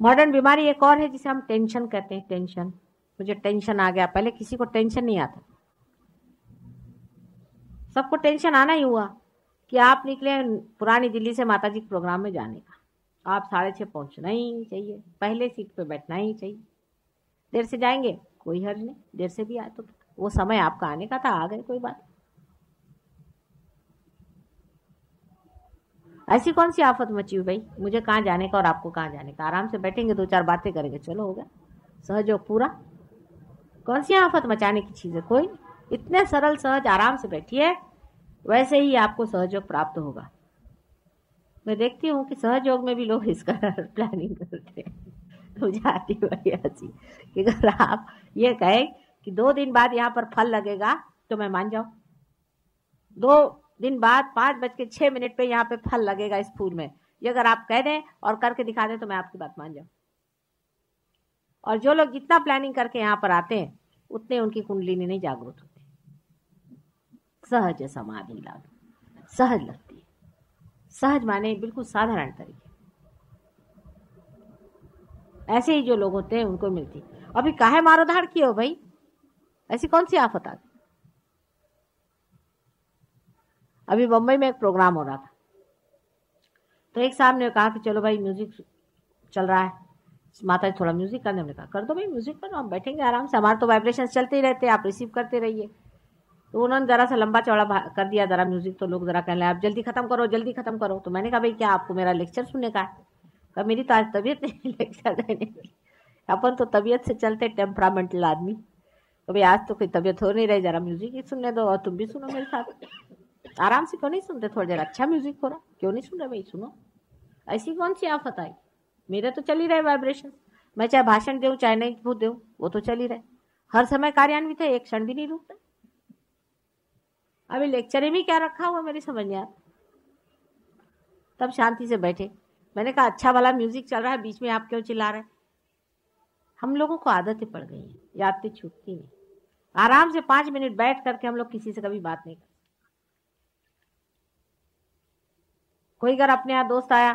Modern बीमारी एक और है जिसे हम टेंशन कहते हैं। टेंशन, मुझे टेंशन आ गया। पहले किसी को टेंशन नहीं आता, सबको टेंशन आना ही हुआ कि आप निकले पुरानी दिल्ली से माता जी के प्रोग्राम में जाने का, आप 6:30 पहुंचना ही चाहिए, पहले सीट पे बैठना ही चाहिए। देर से जाएंगे कोई हर्ज नहीं, देर से भी आए तो वो समय आपका आने का था, आ गए, कोई बात। ऐसी कौन सी आफत मची हुई भाई, मुझे कहाँ जाने का और आपको कहाँ जाने का। आराम से बैठेंगे, 2-4 बातें करेंगे, चलो हो गया सहयोग पूरा। कौन सी आफत मचाने की चीज है, कोई। इतने सरल सहज आराम से बैठिए, वैसे ही आपको सहयोग प्राप्त होगा। मैं देखती हूँ कि सहयोग में भी लोग इसका प्लानिंग करते हैं। मुझे आती बड़ी हंसी कि अगर आप ये कहें कि 2 दिन बाद यहाँ पर फल लगेगा तो मैं मान जाऊं। 2 दिन बाद 5:06 पे यहाँ पे फल लगेगा इस फूल में, ये अगर आप कह दें और करके दिखा दें तो मैं आपकी बात मान जाऊं। और जो लोग जितना प्लानिंग करके यहाँ पर आते हैं उतने उनकी कुंडलिनी नहीं जागृत होती। सहज समाधि लाभ, सहज लगती है। सहज माने बिल्कुल साधारण तरीके। ऐसे ही जो लोग होते हैं उनको मिलती। अभी काहे मारो धाड़ किए हो भाई, ऐसी कौन सी आफत आ गई। अभी बम्बई में एक प्रोग्राम हो रहा था, तो एक साहब ने कहा कि चलो भाई म्यूजिक चल रहा है, माता जी थोड़ा म्यूजिक करने। हमने कहा कर दो भाई म्यूजिक करो, हम बैठेंगे आराम से, हमारे तो वाइब्रेशन चलते ही रहते हैं, आप रिसीव करते रहिए। तो उन्होंने जरा सा लंबा चौड़ा कर दिया जरा म्यूजिक, तो लोग जरा कहने लगे आप जल्दी खत्म करो जल्दी खत्म करो। तो मैंने कहा भाई क्या आपको मेरा लेक्चर सुनने का है। कहा मेरी तो आज तबीयत नहीं लेक्चर देने की, अपन तो तबीयत से चलते टेम्परामेंटल आदमी। तो भाई आज तो कोई तबीयत हो नहीं रही, जरा म्यूजिक ही सुनने दो और तुम भी सुनो मेरे साथ। आराम से क्यों नहीं सुनते, थोड़ा देर अच्छा म्यूजिक हो रहा, क्यों नहीं सुन रहे भाई, सुनो। ऐसी कौन सी आफत आई, मेरे तो चल ही रहे वाइब्रेशन। मैं चाहे भाषण दूं चाहे नहीं दूं, वो तो चल ही रहे, हर समय कार्यान्वित है, एक क्षण भी नहीं रुकता। अभी लेक्चर में क्या रखा हुआ मेरी समझ नहीं आता। तब शांति से बैठे, मैंने कहा अच्छा वाला म्यूजिक चल रहा है, बीच में आप क्यों चिल्ला रहे। हम लोगों को आदतें पड़ गई हैं, याद तो छूटती नहीं। आराम से 5 मिनट बैठ करके हम लोग किसी से कभी बात नहीं करते। कोई अगर अपने यहाँ दोस्त आया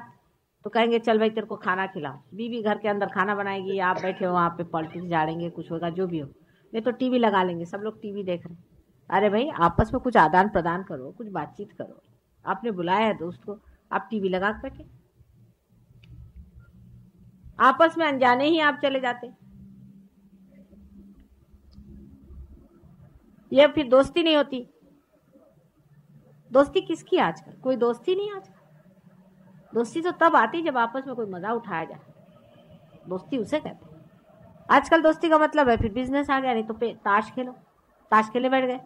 तो कहेंगे चल भाई तेरे को खाना खिलाओ, बीवी घर के अंदर खाना बनाएगी, आप बैठे हो वहाँ पे पॉलिटिक्स झाड़ेंगे, कुछ होगा जो भी हो, नहीं तो टीवी लगा लेंगे, सब लोग टीवी देख रहे हैं। अरे भाई आपस में कुछ आदान प्रदान करो, कुछ बातचीत करो। आपने बुलाया है दोस्त को, आप टीवी लगा कर बैठे, आपस में अनजाने ही आप चले जाते। ये फिर दोस्ती नहीं होती। दोस्ती किसकी आजकल, कोई दोस्ती नहीं आजकल। दोस्ती तो तब आती जब आपस में कोई मजा उठाया जाए, दोस्ती उसे कहते हैं। आजकल दोस्ती का मतलब है फिर बिजनेस आ गया, नहीं तो ताश खेलो, ताश खेले बैठ गए,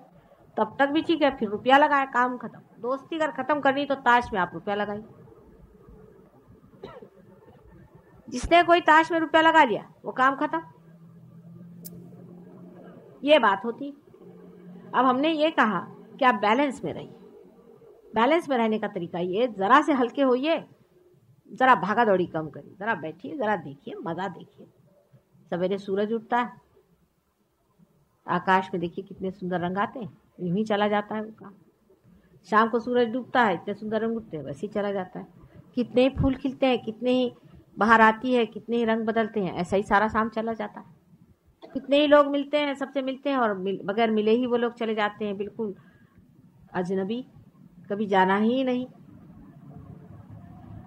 तब तक भी ठीक है, फिर रुपया लगाया, काम खत्म। दोस्ती अगर खत्म करनी तो ताश में आप रुपया लगाइए। जिसने कोई ताश में रुपया लगा लिया वो काम खत्म, ये बात होती। अब हमने ये कहा कि आप बैलेंस में रहिए। बैलेंस में रहने का तरीका ये, जरा से हल्के होइए, जरा भागा दौड़ी कम करिए, जरा बैठिए, जरा देखिए, मजा देखिए। सवेरे सूरज उठता है, आकाश में देखिए कितने सुंदर रंग आते हैं, यूं ही चला जाता है वो काम। शाम को सूरज डूबता है, इतने सुंदर रंग उठते हैं, वैसे ही चला जाता है। कितने ही फूल खिलते हैं, कितने ही बाहर आती है, कितने ही रंग बदलते हैं, ऐसा ही सारा शाम चला जाता है। कितने ही लोग मिलते हैं, सबसे मिलते हैं और बगैर मिले ही वो लोग चले जाते हैं, बिल्कुल अजनबी, कभी जाना ही नहीं।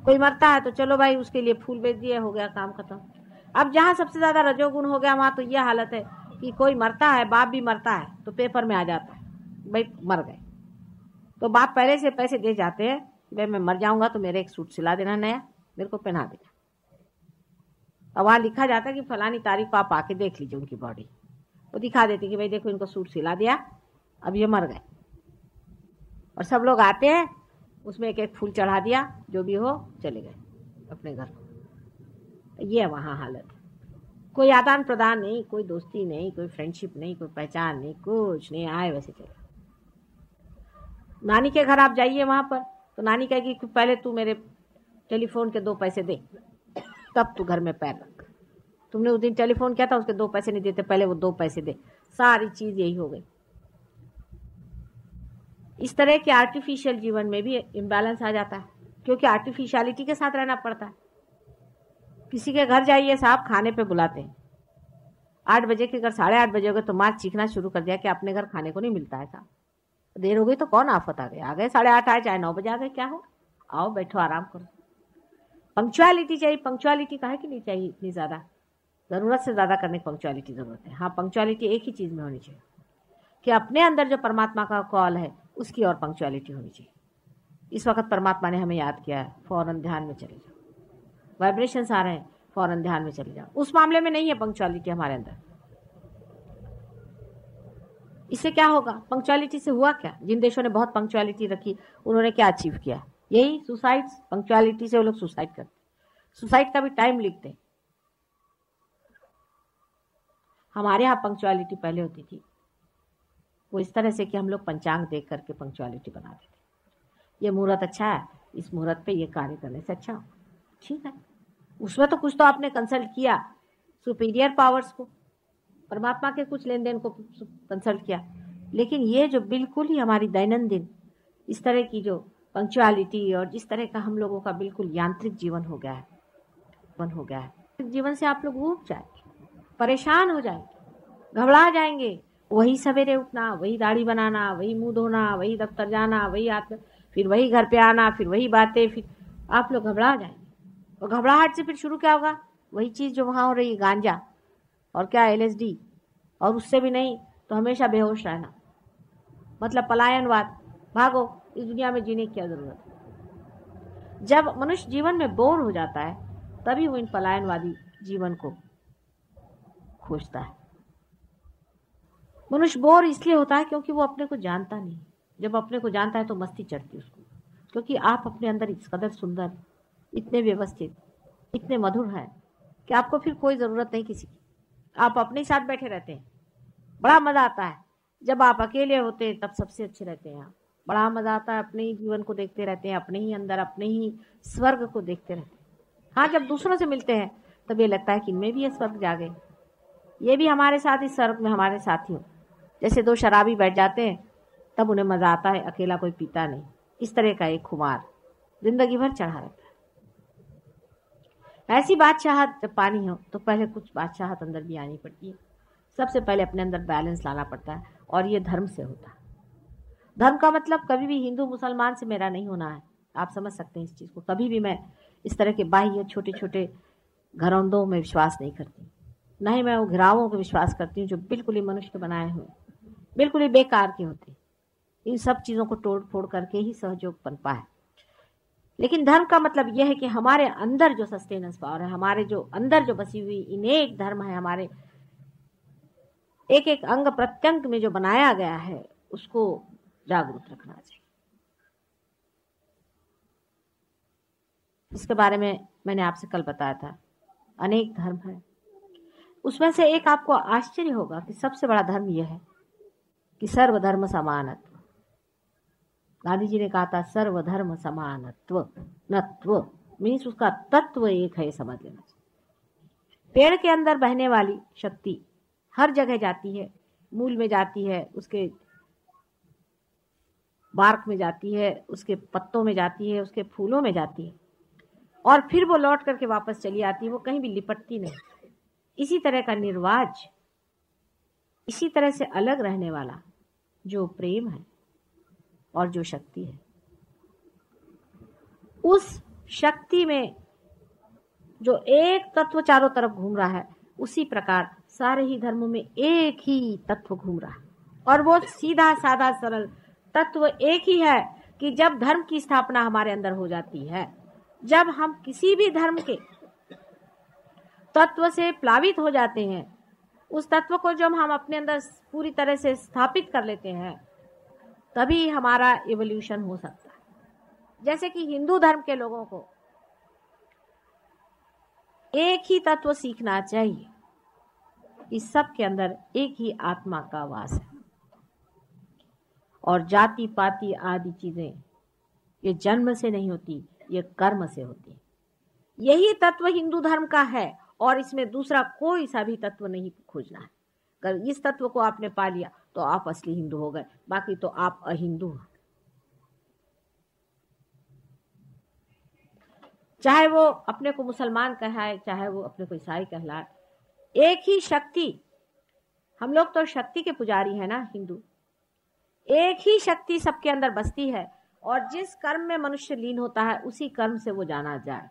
कोई मरता है तो चलो भाई उसके लिए फूल बेच दिए, हो गया काम खत्म। अब जहाँ सबसे ज्यादा रजोगुण हो गया वहां तो यह हालत है कि कोई मरता है, बाप भी मरता है तो पेपर में आ जाता है भाई मर गए, तो बाप पहले से पैसे दे जाते हैं, भाई मैं मर जाऊंगा तो मेरे एक सूट सिला देना नया, मेरे को पहना देना। अब वहां लिखा जाता है कि फलानी तारीख को आप आके देख लीजिए उनकी बॉडी, वो दिखा देती कि भाई देखो इनको सूट सिला दिया, अब ये मर गए। और सब लोग आते हैं, उसमें एक एक फूल चढ़ा दिया, जो भी हो चले गए अपने घर को। ये वहां हालत है, कोई आदान प्रदान नहीं, कोई दोस्ती नहीं, कोई फ्रेंडशिप नहीं, कोई पहचान नहीं, कुछ नहीं, आए वैसे चले। नानी के घर आप जाइए, वहां पर तो नानी कहेगी कि पहले तू मेरे टेलीफोन के 2 पैसे दे, तब तू घर में पैर रख। तुमने उस दिन टेलीफोन किया था, उसके 2 पैसे नहीं देते, पहले वो 2 पैसे दे। सारी चीज यही हो गई। इस तरह के आर्टिफिशियल जीवन में भी इम्बैलेंस आ जाता है, क्योंकि आर्टिफिशियलिटी के साथ रहना पड़ता है। किसी के घर जाइए साहब, खाने पे बुलाते हैं 8 बजे के, अगर 8:30 बजे हो गए तो माँ चीखना शुरू कर दिया कि अपने घर खाने को नहीं मिलता है साहब। देर हो गई तो कौन आफत आ गई, आ गए 8:30 आए चाहे 9 बजे आ गए, क्या हो, आओ बैठो आराम करो। पंक्चुअलिटी चाहिए। पंक्चुअलिटी काहे की नहीं चाहिए इतनी ज़्यादा, ज़रूरत से ज़्यादा करने की पंक्चुअलिटी ज़रूरत है। हाँ, पंक्चुअलिटी एक ही चीज़ में होनी चाहिए कि अपने अंदर जो परमात्मा का कॉल है उसकी और पंक्चुअलिटी होनी चाहिए। इस वक्त परमात्मा ने हमें याद किया है, फौरन ध्यान में चले जाओ। वाइब्रेशंस आ रहे हैं, फौरन ध्यान में चले जाओ। उस मामले में नहीं है पंक्चुअलिटी हमारे अंदर। इससे क्या होगा, पंक्चुअलिटी से हुआ क्या, जिन देशों ने बहुत पंक्चुअलिटी रखी उन्होंने क्या अचीव किया, यही सुसाइड। पंक्चुअलिटी से वो लोग सुसाइड करते, सुसाइड का भी टाइम लिखते हैं। हमारे यहाँ पंक्चुअलिटी पहले होती थी वो इस तरह से कि हम लोग पंचांग देख करके पंक्चुअलिटी बनाते थे। ये मुहूर्त अच्छा है, इस मुहूर्त पे ये कार्य करने से अच्छा हो, ठीक है। उसमें तो कुछ तो आपने कंसल्ट किया सुपीरियर पावर्स को, परमात्मा के कुछ लेन देन को कंसल्ट किया। लेकिन ये जो बिल्कुल ही हमारी दैनंदिन इस तरह की जो पंक्चुअलिटी और जिस तरह का हम लोगों का बिल्कुल यांत्रिक जीवन हो गया है, जीवन से आप लोग ऊब जाएंगे, परेशान हो जाएंगे, घबरा जाएंगे। वही सवेरे उठना, वही दाढ़ी बनाना, वही मुंह धोना, वही दफ्तर जाना, वही फिर वही घर पे आना, फिर वही बातें, फिर आप लोग घबरा जाएंगे। और घबराहट से फिर शुरू क्या होगा, वही चीज़ जो वहाँ हो रही है, गांजा और क्या LSD, और उससे भी नहीं तो हमेशा बेहोश रहना, मतलब पलायनवाद, भागो, इस दुनिया में जीने की क्या जरूरत है। जब मनुष्य जीवन में बोर हो जाता है तभी वो इन पलायनवादी जीवन को खोजता है। मनुष्य बोर इसलिए होता है क्योंकि वो अपने को जानता नहीं। जब अपने को जानता है तो मस्ती चढ़ती है उसको, क्योंकि आप अपने अंदर इस कदर सुंदर, इतने व्यवस्थित, इतने मधुर हैं कि आपको फिर कोई ज़रूरत नहीं किसी की। आप अपने साथ बैठे रहते हैं, बड़ा मज़ा आता है। जब आप अकेले होते हैं तब सबसे अच्छे रहते हैं आप, बड़ा मज़ा आता है, अपने ही जीवन को देखते रहते हैं, अपने ही अंदर, अपने ही स्वर्ग को देखते रहते हैं। हाँ, जब दूसरों से मिलते हैं तब ये लगता है कि इनमें भी ये स्वर्ग जागे, ये भी हमारे साथ इस स्वर्ग में हमारे साथी हो। जैसे 2 शराबी बैठ जाते हैं तब उन्हें मज़ा आता है, अकेला कोई पीता नहीं। इस तरह का एक खुमार जिंदगी भर चढ़ा रहता है। ऐसी बादशाहत जब पानी हो तो पहले कुछ बादशाहत अंदर भी आनी पड़ती है। सबसे पहले अपने अंदर बैलेंस लाना पड़ता है, और ये धर्म से होता है। धर्म का मतलब कभी भी हिंदू मुसलमान से मेरा नहीं होना है, आप समझ सकते हैं इस चीज़ को। कभी भी मैं इस तरह के बाह्य छोटे छोटे घरौंदों में विश्वास नहीं करती, न ही मैं वो घिरावों को विश्वास करती हूँ जो बिल्कुल ही मनुष्य के बनाए हुए, बिल्कुल ही बेकार के होते। इन सब चीज़ों को तोड़ फोड़ करके ही सहयोग पनपा है। लेकिन धर्म का मतलब यह है कि हमारे अंदर जो सस्टेनेंस पावर है, हमारे जो अंदर जो बसी हुई इनेक धर्म है, हमारे एक एक अंग प्रत्यंग में जो बनाया गया है, उसको जागरूक रखना चाहिए। इसके बारे में मैंने आपसे कल बताया था, अनेक धर्म है, उसमें से एक आपको आश्चर्य होगा कि सबसे बड़ा धर्म यह है कि सर्वधर्म समानत्व। गांधी जी ने कहा था सर्वधर्म समानत्व, नत्व मीन्स उसका तत्व एक है, समझ लेना चाहिए। पेड़ के अंदर बहने वाली शक्ति हर जगह जाती है, मूल में जाती है, उसके बार्क में जाती है, उसके पत्तों में जाती है, उसके फूलों में जाती है, और फिर वो लौट करके वापस चली आती है, वो कहीं भी लिपटती नहीं। इसी तरह का निर्वाज, इसी तरह से अलग रहने वाला जो प्रेम है और जो शक्ति है, उस शक्ति में जो एक तत्व चारों तरफ घूम रहा है, उसी प्रकार सारे ही धर्मों में एक ही तत्व घूम रहा है। और वो सीधा साधा सरल तत्व एक ही है कि जब धर्म की स्थापना हमारे अंदर हो जाती है, जब हम किसी भी धर्म के तत्व से प्लावित हो जाते हैं, उस तत्व को जब हम अपने अंदर पूरी तरह से स्थापित कर लेते हैं, तभी हमारा इवोल्यूशन हो सकता है। जैसे कि हिंदू धर्म के लोगों को एक ही तत्व सीखना चाहिए, इस सब के अंदर एक ही आत्मा का वास है, और जाति पाति आदि चीजें ये जन्म से नहीं होती, ये कर्म से होती। यही तत्व हिंदू धर्म का है, और इसमें दूसरा कोई सा भी तत्व नहीं खोजना है। अगर इस तत्व को आपने पा लिया तो आप असली हिंदू हो गए, बाकी तो आप अहिंदू हैं। चाहे वो अपने को मुसलमान कहलाए, चाहे वो अपने को ईसाई कहलाए, एक ही शक्ति, हम लोग तो शक्ति के पुजारी है ना हिंदू, एक ही शक्ति सबके अंदर बसती है, और जिस कर्म में मनुष्य लीन होता है उसी कर्म से वो जाना जाए।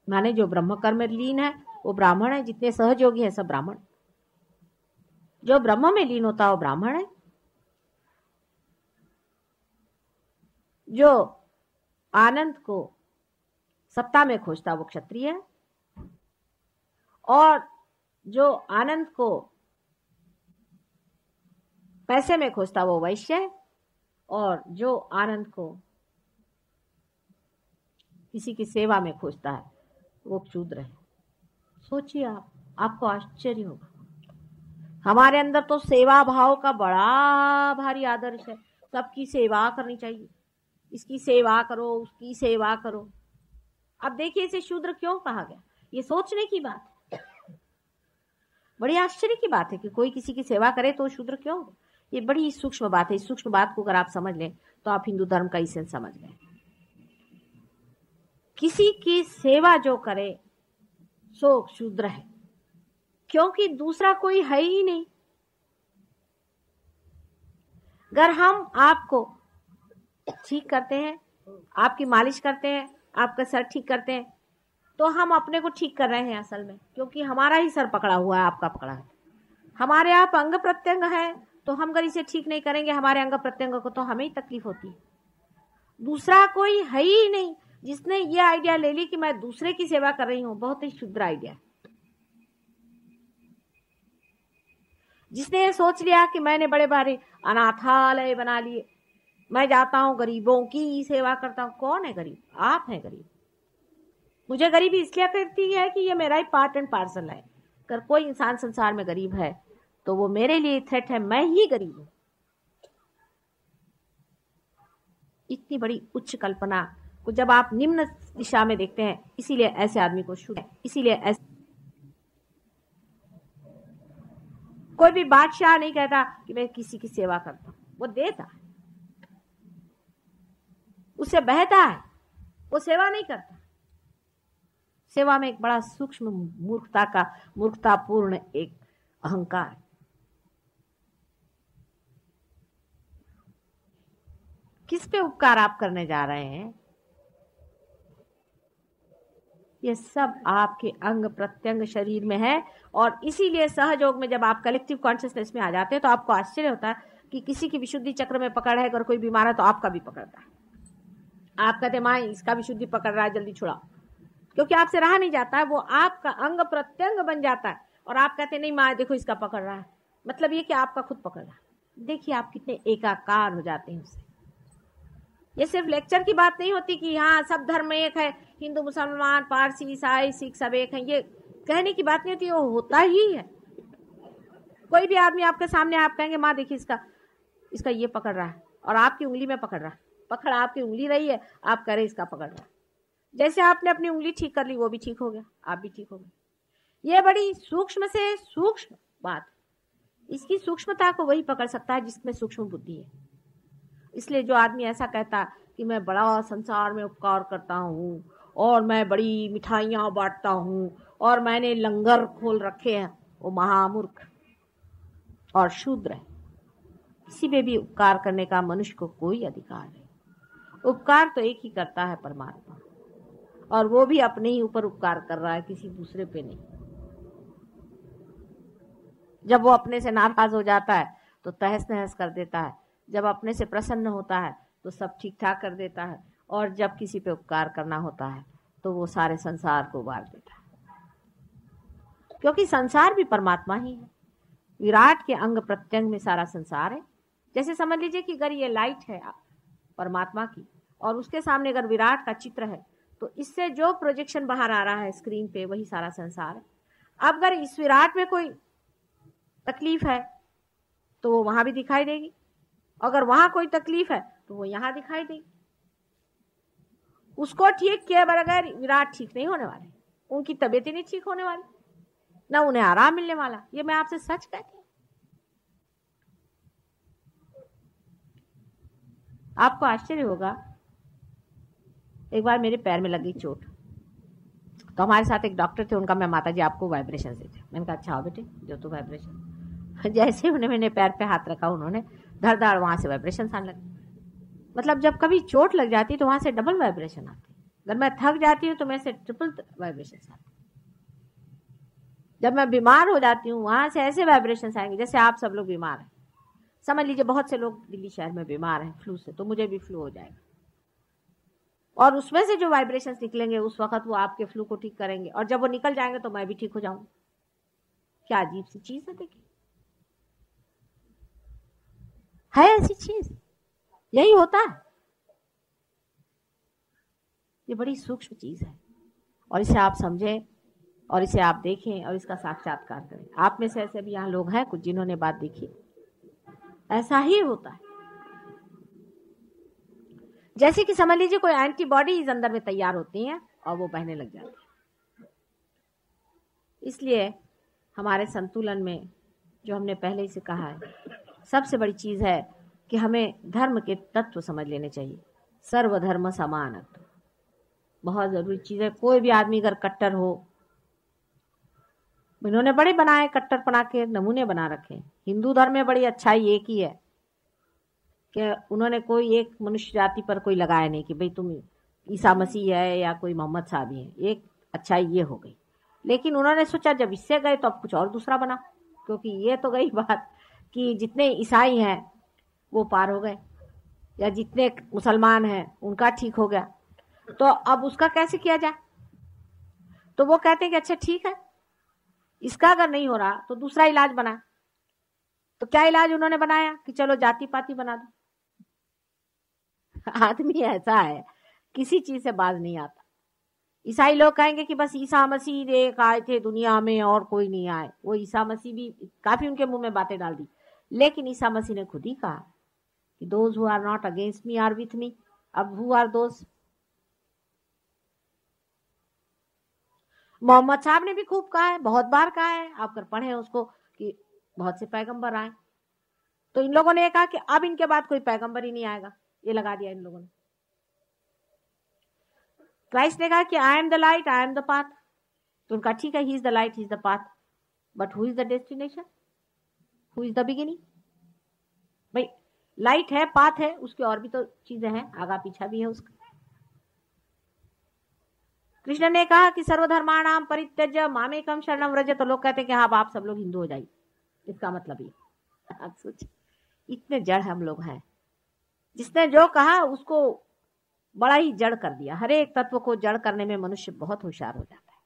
माने जो ब्रह्म कर्म में लीन है वो ब्राह्मण है, जितने सहयोगी हैं सब ब्राह्मण। जो ब्रह्म में लीन होता है वो ब्राह्मण है। जो आनंद को सत्ता में खोजता वो क्षत्रिय है, और जो आनंद को पैसे में खोजता वो वैश्य है, और जो आनंद को किसी की सेवा में खोजता है वो शूद्र है। सोचिए आप, आपको आश्चर्य होगा। हमारे अंदर तो सेवा भाव का बड़ा भारी आदर्श है, सबकी सेवा करनी चाहिए, इसकी सेवा करो, उसकी सेवा करो। अब देखिए इसे शूद्र क्यों कहा गया, ये सोचने की बात है, बड़ी आश्चर्य की बात है कि कोई किसी की सेवा करे तो शूद्र क्यों। ये बड़ी सूक्ष्म बात है। इस सूक्ष्म बात को अगर आप समझ लें तो आप हिंदू धर्म का इसे समझ लें। किसी की सेवा जो करे सो शूद्र है, क्योंकि दूसरा कोई है ही नहीं। अगर हम आपको ठीक करते हैं, आपकी मालिश करते हैं, आपका सर ठीक करते हैं, तो हम अपने को ठीक कर रहे हैं असल में, क्योंकि हमारा ही सर पकड़ा हुआ है, आपका पकड़ा है। हमारे आप अंग प्रत्यंग है, तो हम अगर इसे ठीक नहीं करेंगे हमारे अंग प्रत्यंग को, तो हमें ही तकलीफ होती है। दूसरा कोई है ही नहीं जिसने ये आइडिया ले ली कि मैं दूसरे की सेवा कर रही हूं। बहुत ही शुद्र आइडिया। जिसने ये सोच लिया कि मैंने बड़े बड़े अनाथालय बना लिए, मैं जाता हूं गरीबों की सेवा करता हूं। कौन है गरीब? आप हैं गरीब। मुझे गरीबी इसलिए करती है कि ये मेरा ही पार्ट एंड पार्सल है। अगर कोई इंसान संसार में गरीब है तो वो मेरे लिए थ्रेट है, मैं ही गरीब हूं। इतनी बड़ी उच्च कल्पना को जब आप निम्न दिशा में देखते हैं, इसीलिए ऐसे आदमी को शुद्ध, इसीलिए ऐसे कोई भी बादशाह नहीं कहता कि मैं किसी की सेवा करता हूं, वो देता है, उससे बहता है, वो सेवा नहीं करता। सेवा में एक बड़ा सूक्ष्म मूर्खतापूर्ण एक अहंकार है। किस पे उपकार आप करने जा रहे हैं? ये सब आपके अंग प्रत्यंग शरीर में है, और इसीलिए सहयोग में जब आप कलेक्टिव कॉन्शियसनेस में आ जाते हैं तो आपको आश्चर्य होता है कि किसी की विशुद्धि चक्र में पकड़ है, अगर कोई बीमार है तो आपका भी पकड़ता है। आप कहते माँ इसका विशुद्धि पकड़ रहा है, जल्दी छुड़ाओ, क्योंकि आपसे रहा नहीं जाता है, वो आपका अंग प्रत्यंग बन जाता है। और आप कहते नहीं माँ देखो इसका पकड़ रहा है, मतलब ये कि आपका खुद पकड़ रहा है। देखिए आप कितने एकाकार हो जाते हैं उससे। ये सिर्फ लेक्चर की बात नहीं होती कि हाँ सब धर्म एक है, हिंदू मुसलमान पारसी ईसाई सिख सब एक हैं, ये कहने की बात नहीं होती, वो होता ही है। कोई भी आदमी आपके सामने, आप कहेंगे माँ देखिए इसका ये पकड़ रहा है, और आपकी उंगली में पकड़ रहा है, पकड़ आपकी उंगली रही है, आप कह रहे इसका पकड़ रहा है। जैसे आपने अपनी उंगली ठीक कर ली, वो भी ठीक हो गया, आप भी ठीक हो गए। ये बड़ी सूक्ष्म से सूक्ष्म बात। इसकी सूक्ष्मता को वही पकड़ सकता है जिसमें सूक्ष्म बुद्धि है। इसलिए जो आदमी ऐसा कहता कि मैं बड़ा संसार में उपकार करता हूँ, और मैं बड़ी मिठाइयाँ बांटता हूँ, और मैंने लंगर खोल रखे हैं, वो महामूर्ख और शूद्र है। किसी पे भी उपकार करने का मनुष्य को कोई अधिकार नहीं। उपकार तो एक ही करता है, परमात्मा, और वो भी अपने ही ऊपर उपकार कर रहा है, किसी दूसरे पे नहीं। जब वो अपने से नाराज हो जाता है तो तहस नहस कर देता है, जब अपने से प्रसन्न होता है तो सब ठीक ठाक कर देता है, और जब किसी पे उपकार करना होता है तो वो सारे संसार को उबार देता है, क्योंकि संसार भी परमात्मा ही है। विराट के अंग प्रत्यंग में सारा संसार है। जैसे समझ लीजिए कि अगर ये लाइट है परमात्मा की, और उसके सामने अगर विराट का चित्र है, तो इससे जो प्रोजेक्शन बाहर आ रहा है स्क्रीन पे, वही सारा संसार है। अब अगर इस विराट में कोई तकलीफ है तो वो वहां भी दिखाई देगी, अगर वहां कोई तकलीफ है तो वो यहां दिखाई देगी। उसको ठीक किए बगैर विराट ठीक नहीं होने वाले, उनकी तबीयत ही नहीं ठीक होने वाली, ना उन्हें आराम मिलने वाला। ये मैं आपसे सच कहती हूँ। आपको आश्चर्य होगा एक बार मेरे पैर में लगी चोट, तो हमारे साथ एक डॉक्टर थे, उनका मैं माता जी आपको वाइब्रेशन देते। मैंने कहा अच्छा हो बेटे, जो तो वाइब्रेशन। जैसे उन्होंने मेरे पैर पे हाथ रखा, उन्होंने धड़ धड़ वहां से वाइब्रेशन आने लगे। मतलब जब कभी चोट लग जाती है तो वहां से डबल वाइब्रेशन आती है। अगर मैं थक जाती हूँ तो मेरे से ट्रिपल वाइब्रेशन आते। जब मैं बीमार हो जाती हूँ वहां से ऐसे वाइब्रेशन आएंगे जैसे आप सब लोग बीमार हैं। समझ लीजिए बहुत से लोग दिल्ली शहर में बीमार हैं फ्लू से, तो मुझे भी फ्लू हो जाएगा, और उसमें से जो वाइब्रेशंस निकलेंगे उस वक्त वो आपके फ्लू को ठीक करेंगे, और जब वो निकल जाएंगे तो मैं भी ठीक हो जाऊंगी। क्या अजीब सी चीज है, देखिए है ऐसी चीज, यही होता है। ये बड़ी सूक्ष्म चीज है, और इसे आप समझें और इसे आप देखें और इसका साक्षात्कार करें। आप में से ऐसे भी यहाँ लोग हैं कुछ जिन्होंने बात देखी, ऐसा ही होता है। जैसे कि समझ लीजिए कोई एंटीबॉडीज अंदर में तैयार होती हैं और वो बहने लग जाती है। इसलिए हमारे संतुलन में जो हमने पहले ही से कहा है, सबसे बड़ी चीज है कि हमें धर्म के तत्व समझ लेने चाहिए। सर्वधर्म समानत्व बहुत जरूरी चीज है। कोई भी आदमी अगर कट्टर हो, इन्होंने बड़े बनाए कट्टरपना के नमूने बना रखे। हिंदू धर्म में बड़ी अच्छाई एक ही है कि उन्होंने कोई एक मनुष्य जाति पर कोई लगाया नहीं कि भाई तुम ईसा मसीह है या कोई मोहम्मद साहब है। एक अच्छाई ये हो गई, लेकिन उन्होंने सोचा जब इससे गए तो अब कुछ और दूसरा बना, क्योंकि ये तो गई बात कि जितने ईसाई हैं वो पार हो गए या जितने मुसलमान हैं उनका ठीक हो गया, तो अब उसका कैसे किया जाए। तो वो कहते हैं कि अच्छा ठीक है, इसका अगर नहीं हो रहा तो दूसरा इलाज बना। तो क्या इलाज उन्होंने बनाया कि चलो जाति पाति बना दो। आदमी ऐसा है, किसी चीज से बाज नहीं आता। ईसाई लोग कहेंगे कि बस ईसा मसीह एक आए थे दुनिया में और कोई नहीं आए। वो ईसा मसीह भी काफी उनके मुंह में बातें डाल दी, लेकिन ईसा मसीह ने खुद ही कहा कि those who are not against me are with me. अब हु आर दोज? मोहम्मद साहब ने भी खूब कहा है, बहुत बार कहा है, आप कर पढ़े उसको कि बहुत से पैगंबर आए। तो इन लोगों ने ये कहा कि अब इनके बाद कोई पैगंबर ही नहीं आएगा, ये लगा दिया इन लोगों ने। क्राइस्ट ने कहा कि I am the light, I am the path. तो उनका ठीक है, he is the light, he is the path, but who is the destination, who is the beginning? भाई लाइट है, पाथ है, उसके और भी तो चीजें हैं, आगा पीछा भी है उसका। कृष्ण ने कहा कि सर्वधर्माणाम परित्यज्य मामेकम शरणम व्रज। तो लोग कहते हैं कि हाँ आप सब लोग हिंदू हो जाइए, इसका मतलब ये। आप सोच, इतने जड़ हम लोग हैं, जिसने जो कहा उसको बड़ा ही जड़ कर दिया। हर एक तत्व को जड़ करने में मनुष्य बहुत होशियार हो जाता है,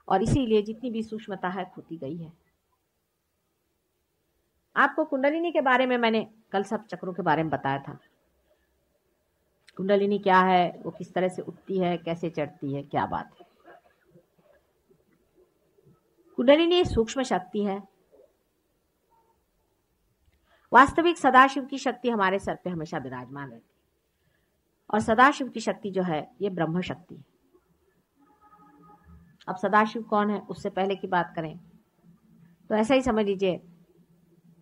और इसीलिए जितनी भी सूक्ष्मता है खोती गई है। आपको कुंडलिनी के बारे में मैंने कल सब चक्रों के बारे में बताया था। कुंडलिनी क्या है, वो किस तरह से उठती है, कैसे चढ़ती है, क्या बात है। कुंडलिनी सूक्ष्म शक्ति है। वास्तविक सदाशिव की शक्ति हमारे सर पे हमेशा विराजमान रहती है, और सदाशिव की शक्ति जो है ये ब्रह्म शक्ति है। अब सदाशिव कौन है उससे पहले की बात करें तो ऐसा ही समझ लीजिए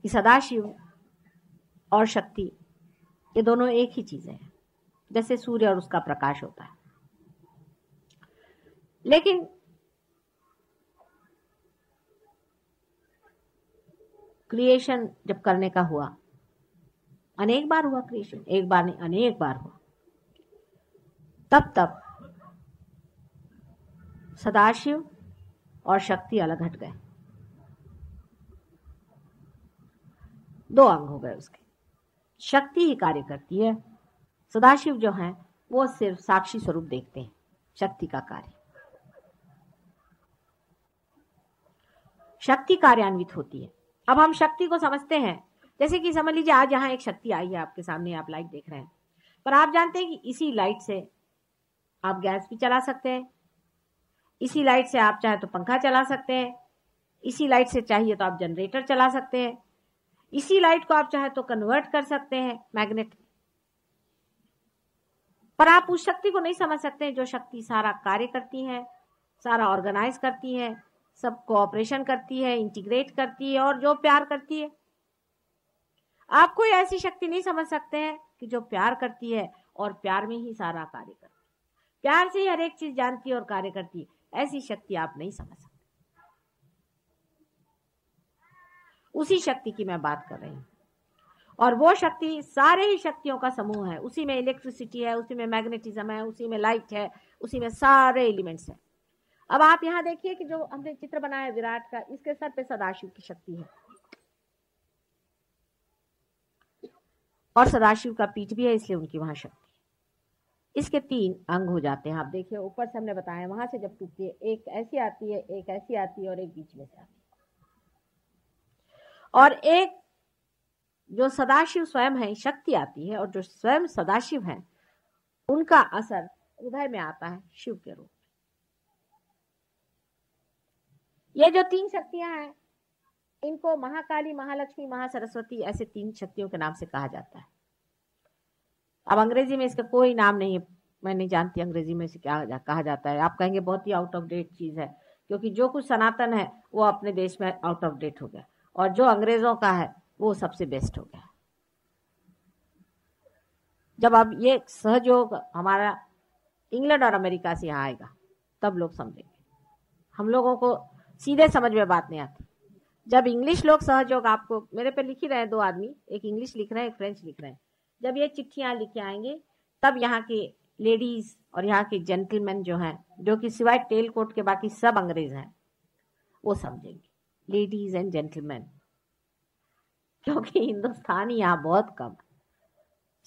कि सदाशिव और शक्ति ये दोनों एक ही चीजें हैं, जैसे सूर्य और उसका प्रकाश होता है। लेकिन क्रिएशन जब करने का हुआ, अनेक बार हुआ क्रिएशन, एक बार नहीं अनेक बार हुआ, तब सदाशिव और शक्ति अलग हट गए, दो अंग हो गए उसके। शक्ति ही कार्य करती है, सदाशिव जो हैं वो सिर्फ साक्षी स्वरूप देखते हैं शक्ति का कार्य। शक्ति कार्यान्वित होती है। अब हम शक्ति को समझते हैं, जैसे कि समझ लीजिए आज यहाँ एक शक्ति आई है आपके सामने, आप लाइट देख रहे हैं, पर आप जानते हैं कि इसी लाइट से आप गैस भी चला सकते हैं, इसी लाइट से आप चाहे तो पंखा चला सकते हैं, इसी लाइट से चाहिए तो आप जनरेटर चला सकते हैं, इसी लाइट को आप चाहे तो कन्वर्ट कर सकते हैं मैग्नेट। पर आप उस शक्ति को नहीं समझ सकते जो शक्ति सारा कार्य करती है, सारा ऑर्गेनाइज करती है, सब कोऑपरेशन करती है, इंटीग्रेट करती है और जो प्यार करती है। आप कोई ऐसी शक्ति नहीं समझ सकते हैं कि जो प्यार करती है और प्यार में ही सारा कार्य करती है। प्यार से ही हर एक चीज जानती है और कार्य करती है। ऐसी शक्ति आप नहीं समझ सकते। उसी शक्ति की मैं बात कर रही हूं। और वो शक्ति सारे ही शक्तियों का समूह है। उसी में इलेक्ट्रिसिटी है, उसी में मैग्नेटिज्म है, उसी में लाइट है, उसी में सारे एलिमेंट्स हैं। अब आप यहां देखिए कि जो हमने चित्र बनाया है विराट का, इसके सर पे सदाशिव की शक्ति है और सदाशिव का पीठ भी है, इसलिए उनकी वहां शक्ति है। इसके 3 अंग हो जाते हैं। आप देखिए ऊपर से हमने बताया, वहां से जब टूटती है, एक ऐसी आती है, एक ऐसी आती है और एक बीच में से आती है। और एक जो सदाशिव स्वयं है शक्ति आती है, और जो स्वयं सदाशिव है उनका असर हृदय में आता है शिव के रूप में। ये जो 3 शक्तियां हैं इनको महाकाली, महालक्ष्मी, महासरस्वती ऐसे 3 शक्तियों के नाम से कहा जाता है। अब अंग्रेजी में इसका कोई नाम नहीं है, मैं नहीं जानती अंग्रेजी में इसे क्या कहा जाता है। आप कहेंगे बहुत ही आउट ऑफ डेट चीज है, क्योंकि जो कुछ सनातन है वो अपने देश में आउट ऑफ डेट हो गया और जो अंग्रेजों का है वो सबसे बेस्ट हो गया। जब अब ये सहयोग हमारा इंग्लैंड और अमेरिका से यहाँ आएगा तब लोग समझेंगे। हम लोगों को सीधे समझ में बात नहीं आती। जब इंग्लिश लोग सहयोग, आपको मेरे पे लिख ही रहे हैं 2 आदमी, एक इंग्लिश लिख रहे हैं, एक फ्रेंच लिख रहे हैं। जब ये चिट्ठियां लिख के आएंगे तब यहाँ के लेडीज और यहाँ के जेंटलमैन जो हैं, जो कि सिवाय टेल कोट के बाकी सब अंग्रेज हैं, वो समझेंगे लेडीज एंड जेंटलमैन, क्योंकि हिंदुस्तानी यहाँ बहुत कम।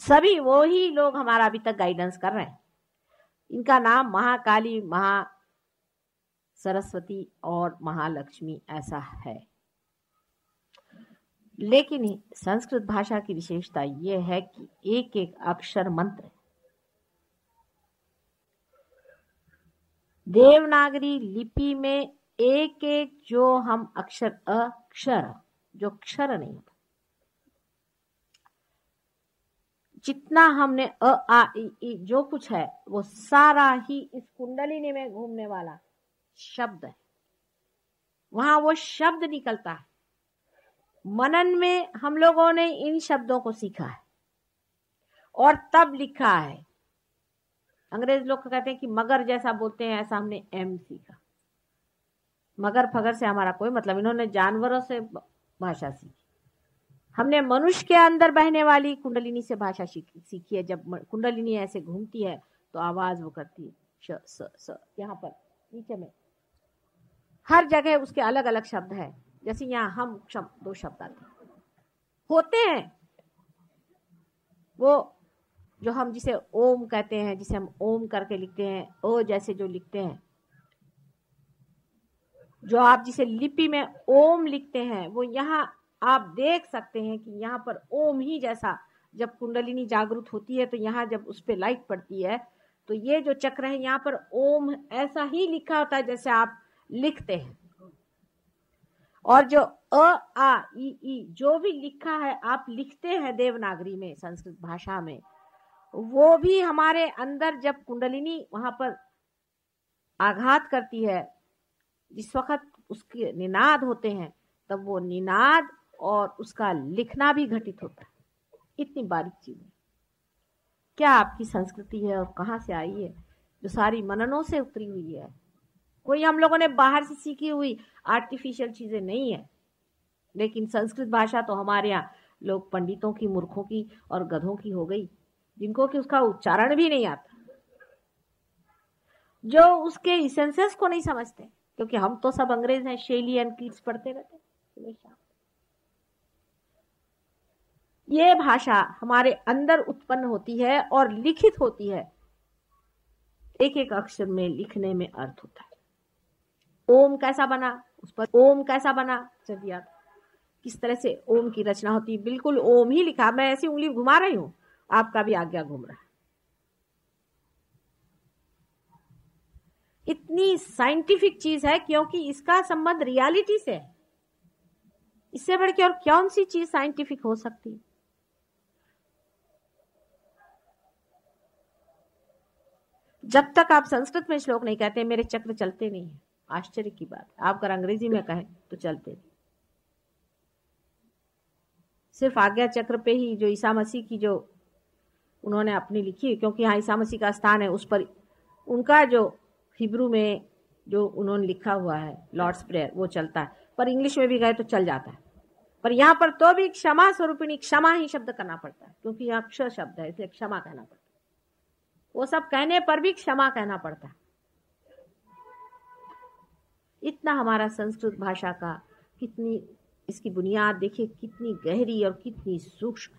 सभी वो ही लोग हमारा अभी तक गाइडेंस कर रहे हैं। इनका नाम महाकाली, महा सरस्वती और महालक्ष्मी ऐसा है। लेकिन संस्कृत भाषा की विशेषता यह है कि एक एक अक्षर मंत्र है। देवनागरी लिपि में एक एक जो हम अक्षर, अक्षर जो अक्षर नहीं होता, जितना हमने अ आ इ जो कुछ है वो सारा ही इस कुंडलिनी में घूमने वाला शब्द है। वहां वो शब्द निकलता है। मनन में हम लोगों ने इन शब्दों को सीखा है और तब लिखा है। अंग्रेज लोग कहते हैं कि मगर जैसा बोलते हैं, ऐसा हमने एम सीखा। मगर फगर से हमारा कोई मतलब, इन्होंने जानवरों से भाषा सीखी, हमने मनुष्य के अंदर बहने वाली कुंडलिनी से भाषा सीखी है। जब कुंडलिनी ऐसे घूमती है तो आवाज वो करती है श स स। यहाँ पर नीचे में हर जगह उसके अलग अलग शब्द है। जैसे यहाँ हम शब्द, 2 शब्द आते होते हैं, वो जो हम जिसे ओम कहते हैं, जिसे हम ओम करके लिखते हैं, ओ जैसे जो लिखते हैं, जो आप जिसे लिपि में ओम लिखते हैं, वो यहाँ आप देख सकते हैं कि यहाँ पर ओम ही जैसा जब कुंडलिनी जागृत होती है तो यहाँ जब उस पर लाइट पड़ती है तो ये जो चक्र है यहाँ पर ओम ऐसा ही लिखा होता है जैसे आप लिखते हैं। और जो अ आ ई जो भी लिखा है आप लिखते हैं देवनागरी में, संस्कृत भाषा में, वो भी हमारे अंदर जब कुंडलिनी वहां पर आघात करती है, जिस वक्त उसके निनाद होते हैं, तब वो निनाद और उसका लिखना भी घटित होता है। इतनी बारीक चीज है। क्या आपकी संस्कृति है और कहाँ से आई है, जो सारी मननों से उतरी हुई है। कोई हम लोगों ने बाहर से सीखी हुई आर्टिफिशियल चीजें नहीं है। लेकिन संस्कृत भाषा तो हमारे यहाँ लोग पंडितों की, मूर्खों की और गधों की हो गई, जिनको कि उसका उच्चारण भी नहीं आता, जो उसके इसेंसेस को नहीं समझते। क्योंकि हम तो सब अंग्रेज हैं, शेली एंड कीट्स पढ़ते रहते हमेशा। ये भाषा हमारे अंदर उत्पन्न होती है और लिखित होती है। एक एक अक्षर में लिखने में अर्थ होता है। ओम कैसा बना, उस पर ओम कैसा बना चलिए आप किस तरह से ओम की रचना होती है, बिल्कुल ओम ही लिखा। मैं ऐसी उंगली घुमा रही हूं, आपका भी आज्ञा घूम रहा है। इतनी साइंटिफिक चीज है क्योंकि इसका संबंध रियलिटी से है। इससे बढ़ के और कौन सी चीज साइंटिफिक हो सकती है। जब तक आप संस्कृत में श्लोक नहीं कहते मेरे चक्र चलते नहीं है, आश्चर्य की बात। आप अगर अंग्रेजी में कहें तो चलते नहीं। सिर्फ आज्ञा चक्र पे ही जो ईसा मसीह की जो उन्होंने अपनी लिखी, क्योंकि यहाँ ईसा मसीह का स्थान है, उस पर उनका जो हिब्रू में जो उन्होंने लिखा हुआ है लॉर्ड्स प्रेयर वो चलता है, पर इंग्लिश में भी गए तो चल जाता है। पर यहाँ पर तो भी क्षमा स्वरूपिणी, क्षमा ही शब्द करना पड़ता है, क्योंकि यहाँ क्ष शब्द है, इसलिए क्षमा कहना पड़ता है। वो सब कहने पर भी क्षमा कहना पड़ता है। इतना हमारा संस्कृत भाषा का कितनी, इसकी बुनियाद देखिए कितनी गहरी और कितनी सूक्ष्म।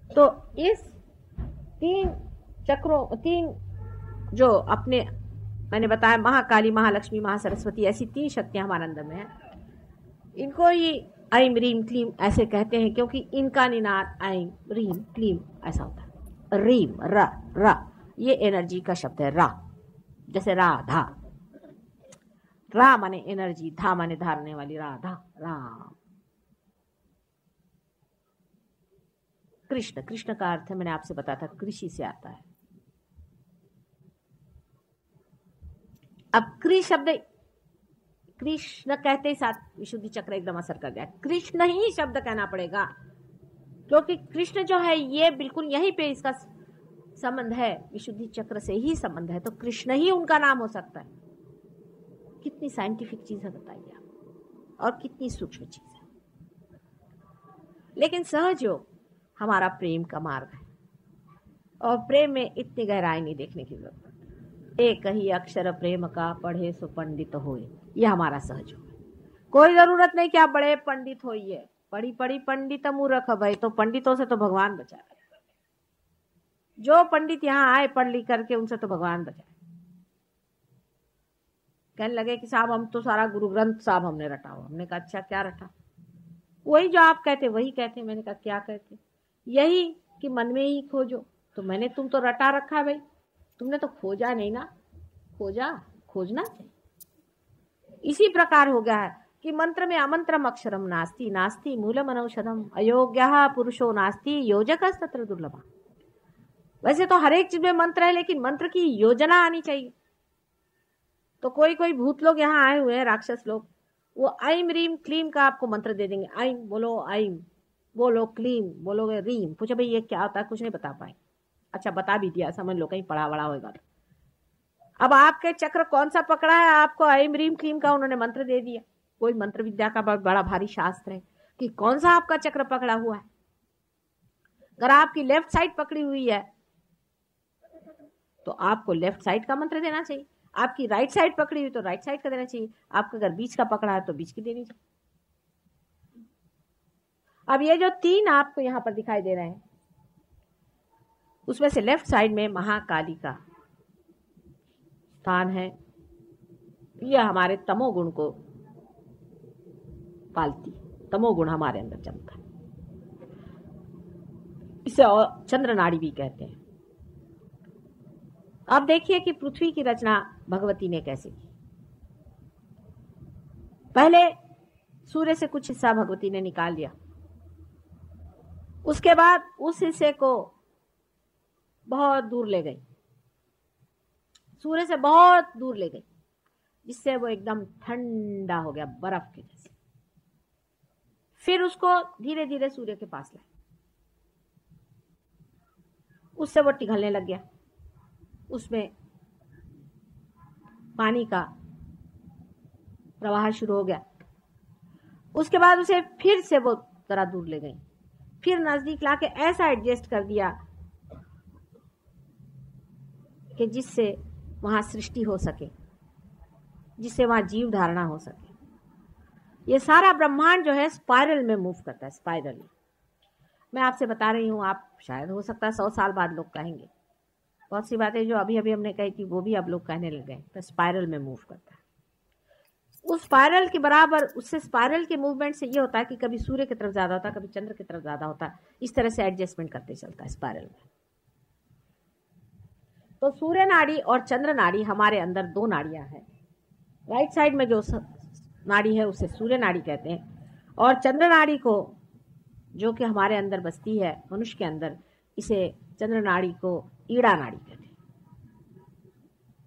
तो इस तीन चक्रों, तीन जो अपने मैंने बताया, महाकाली, महालक्ष्मी, महासरस्वती, ऐसी तीन शक्तियां हमारे अंदर में है। इनको ही ऐम रीम क्लीम ऐसे कहते हैं, क्योंकि इनका निनाद ऐम रीम क्लीम ऐसा होता है। रीम रा, रा ये एनर्जी का शब्द है। रा जैसे राधा, रा माने एनर्जी, धा माने धारने वाली, राधा, राम। कृष्ण, कृष्ण का अर्थ मैंने आपसे बताया था कृषि से आता है। अब कृ शब्द, कृष्ण कहते ही साथ विशुद्धि चक्र एकदम असर कर गया। कृष्ण ही शब्द कहना पड़ेगा, क्योंकि कृष्ण जो है ये बिल्कुल यहीं पे इसका संबंध है, विशुद्धि चक्र से ही संबंध है, तो कृष्ण ही उनका नाम हो सकता है। कितनी साइंटिफिक चीज है बताइए आप, और कितनी सूक्ष्म चीज है। लेकिन सहज योग हमारा प्रेम का मार्ग है, और प्रेम में इतनी गहराई नहीं देखने की जरूरत। एक ही अक्षर प्रेम का, पढ़े सो पंडित होए, यह हमारा सहज योग है। कोई जरूरत नहीं कि आप बड़े पंडित होइए, पढ़ी पढ़ी पंडित मूर्ख भाई, तो पंडितों से तो भगवान बचा रहे। जो पंडित यहाँ आए पढ़ लिख करके, उनसे तो भगवान बचाए। कहने लगे कि साहब हम तो सारा गुरु ग्रंथ साहब हमने रटा हुआ। हमने कहा अच्छा क्या रटा? वही जो आप कहते वही कहते। मैंने कहा क्या कहते? यही कि मन में ही खोजो। तो मैंने तुम तो रटा रखा है भाई, तुमने तो खोजा नहीं ना। खोजा, खोजना चाहिए। इसी प्रकार हो गया है कि मंत्र में अमंत्रम अक्षरम नास्ति, नास्ति मूलम अनौषधम, अयोग्यः पुरुषो नास्ति, योजकः तत्र दुर्लभः। वैसे तो हर एक चीज में मंत्र है, लेकिन मंत्र की योजना आनी चाहिए। तो कोई कोई भूत लोग यहाँ आए हुए हैं, राक्षस लोग, वो ऐम रीम क्लीम का आपको मंत्र दे देंगे। ऐम बोलो, ऐम बोलो, क्लीम बोलोगे, रीम। पूछो भाई ये क्या होता है? कुछ नहीं बता पाए। अच्छा बता भी दिया, समझ लो, कहीं पढ़ा बड़ा होगा। अब आपके चक्र कौन सा पकड़ा है? आपको ऐम रीम क्लीम का उन्होंने मंत्र दे दिया। कोई मंत्र विद्या का बड़ा भारी शास्त्र है कि कौन सा आपका चक्र पकड़ा हुआ है। अगर आपकी लेफ्ट साइड पकड़ी हुई है तो आपको लेफ्ट साइड का मंत्र देना चाहिए। आपकी राइट साइड पकड़ी हुई तो राइट साइड का देना चाहिए। आपका अगर बीच का पकड़ा है तो बीच की देनी चाहिए। अब ये जो तीन आपको यहां पर दिखाई दे रहे हैं, उसमें से लेफ्ट साइड में महाकाली का स्थान है। यह हमारे तमोगुण को पालती, तमोगुण हमारे अंदर जमता है। इसे और चंद्र नाड़ी भी कहते हैं। अब देखिए कि पृथ्वी की रचना भगवती ने कैसे की। पहले सूर्य से कुछ हिस्सा भगवती ने निकाल लिया, उसके बाद उस हिस्से को बहुत दूर ले गई, सूर्य से बहुत दूर ले गई, जिससे वो एकदम ठंडा हो गया, बर्फ के जैसे। फिर उसको धीरे धीरे सूर्य के पास लाए, उससे वो पिघलने लग गया, उसमें पानी का प्रवाह शुरू हो गया। उसके बाद उसे फिर से वो जरा दूर ले गई, फिर नजदीक लाके ऐसा एडजस्ट कर दिया कि जिससे वहां सृष्टि हो सके, जिससे वहां जीव धारणा हो सके। ये सारा ब्रह्मांड जो है स्पाइरल में मूव करता है, स्पाइरल। मैं आपसे बता रही हूँ, आप शायद हो सकता है 100 साल बाद लोग कहेंगे। बहुत सी बातें जो अभी अभी हमने कही थी वो भी अब लोग कहने लग गए। तो स्पाइरल में मूव करता है। उस स्पाइरल के बराबर, उससे स्पाइरल के मूवमेंट से ये होता है कि कभी सूर्य की तरफ ज्यादा होता है, कभी चंद्र की तरफ ज्यादा होता है। इस तरह से एडजस्टमेंट करते चलता है स्पाइरल में। तो सूर्य नाड़ी और चंद्र नाड़ी हमारे अंदर दो नाड़ियां हैं। राइट साइड में जो नाड़ी है उसे सूर्य नाड़ी कहते हैं, और चंद्र नाड़ी को जो कि हमारे अंदर बसती है मनुष्य के अंदर, इसे चंद्र नाड़ी को ईड़ा नाड़ी कहते हैं।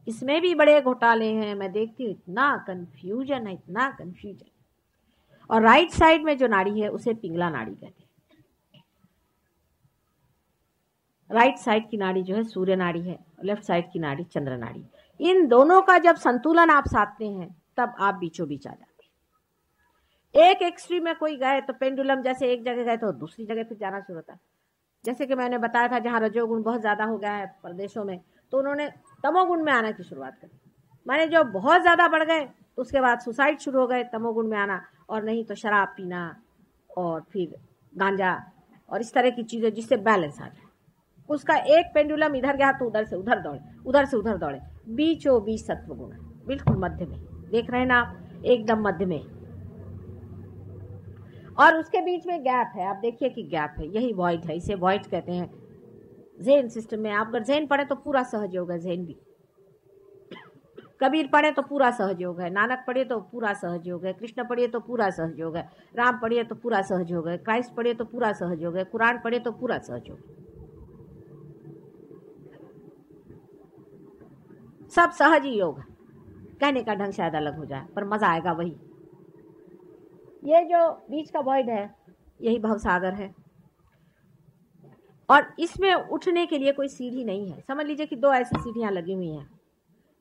इसमें भी बड़े घोटाले हैं, मैं देखती हूँ, इतना कंफ्यूजन है, इतना कंफ्यूजन। और राइट साइड में जो नाड़ी है उसे पिंगला नाड़ी कहते हैं। राइट साइड की नाड़ी जो है सूर्य नाड़ी है, लेफ्ट साइड की नाड़ी चंद्र नाड़ी। इन दोनों का जब संतुलन आप साधते हैं तब आप बीचों बीच आ जाते हैं। एक एक्सट्रीम में कोई गए तो पेंडुलम जैसे एक जगह गए तो दूसरी जगह फिर जाना शुरू होता है। जैसे कि मैंने बताया था जहाँ रजोगुण बहुत ज्यादा हो गया है प्रदेशों में, तो उन्होंने तमोगुण में आने की शुरुआत करी। माने जो बहुत ज्यादा बढ़ गए तो उसके बाद सुसाइड शुरू हो गए, तमोगुण में आना, और नहीं तो शराब पीना और फिर गांजा और इस तरह की चीजें जिससे बैलेंस आ जाए। उसका एक पेंडुलम इधर गया तो उधर से उधर दौड़े, उधर से उधर दौड़े, बीचों बीच सत्वगुण है, बिल्कुल मध्य में। देख रहे हैं ना आप, एकदम मध्य में। और उसके बीच में गैप है, आप देखिए कि गैप है, यही वॉइड है, इसे वॉइड कहते हैं। ज़ेन सिस्टम में आप अगर ज़ेन पढ़े तो पूरा सहयोग है, ज़ेन भी। कबीर पढ़े तो पूरा सहयोग है, नानक पढ़े तो पूरा सहयोग है, कृष्ण पढ़िए तो पूरा सहयोग है, राम पढ़िए तो पूरा सहयोग है, क्राइस्ट पढ़िए तो पूरा सहयोग है, कुरान पढ़े तो पूरा सहयोग है। सब सहज ही योग है। कहने का ढंग शायद अलग हो जाए पर मजा आएगा वही। ये जो बीच का वॉइड है यही भवसागर है, और इसमें उठने के लिए कोई सीढ़ी नहीं है। समझ लीजिए कि दो ऐसी सीढ़ियां लगी हुई हैं,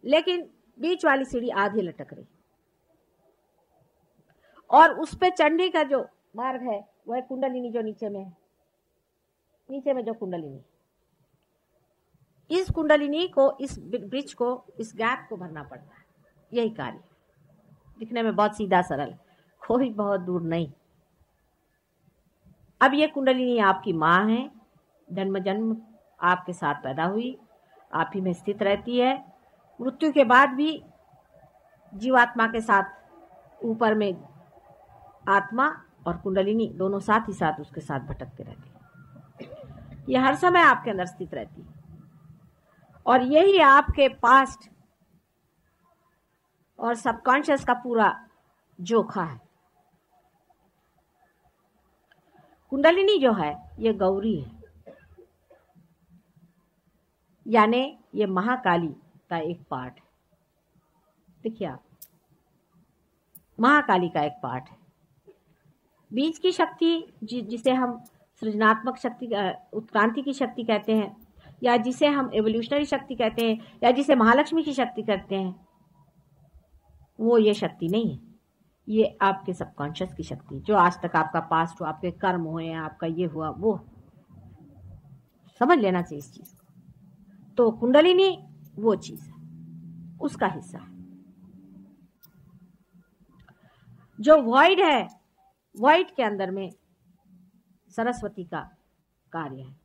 लेकिन बीच वाली सीढ़ी आधी लटक रही, और उस पे चढ़ने का जो मार्ग है वो है कुंडलिनी, जो नीचे में है। नीचे में जो कुंडलिनी, इस कुंडलिनी को, इस ब्रिज को, इस गैप को भरना पड़ता है। यही कार्य दिखने में बहुत सीधा सरल, कोई बहुत दूर नहीं। अब ये कुंडलिनी आपकी माँ है, जन्म जन्म आपके साथ पैदा हुई, आप ही में स्थित रहती है। मृत्यु के बाद भी जीवात्मा के साथ ऊपर में आत्मा और कुंडलिनी दोनों साथ ही साथ उसके साथ भटकते रहते हैं। ये हर समय आपके अंदर स्थित रहती है, और यही आपके पास्ट और सबकॉन्शियस का पूरा जोखा है। कुंडलिनी जो है ये गौरी है, यानी ये महाकाली का एक पार्ट है। देखिए आप, महाकाली का एक पार्ट है। बीज की शक्ति जिसे हम सृजनात्मक शक्ति, उत्क्रांति की शक्ति कहते हैं, या जिसे हम एवोल्यूशनरी शक्ति कहते हैं, या जिसे महालक्ष्मी की शक्ति कहते हैं, वो ये शक्ति नहीं है। ये आपके सबकॉन्शियस की शक्ति, जो आज तक आपका पास्ट हो, आपके कर्म हुए, आपका ये हुआ, वो समझ लेना चाहिए इस चीज को। तो कुंडलिनी वो चीज है, उसका हिस्सा है। जो वॉइड है, वॉइड के अंदर में सरस्वती का कार्य है,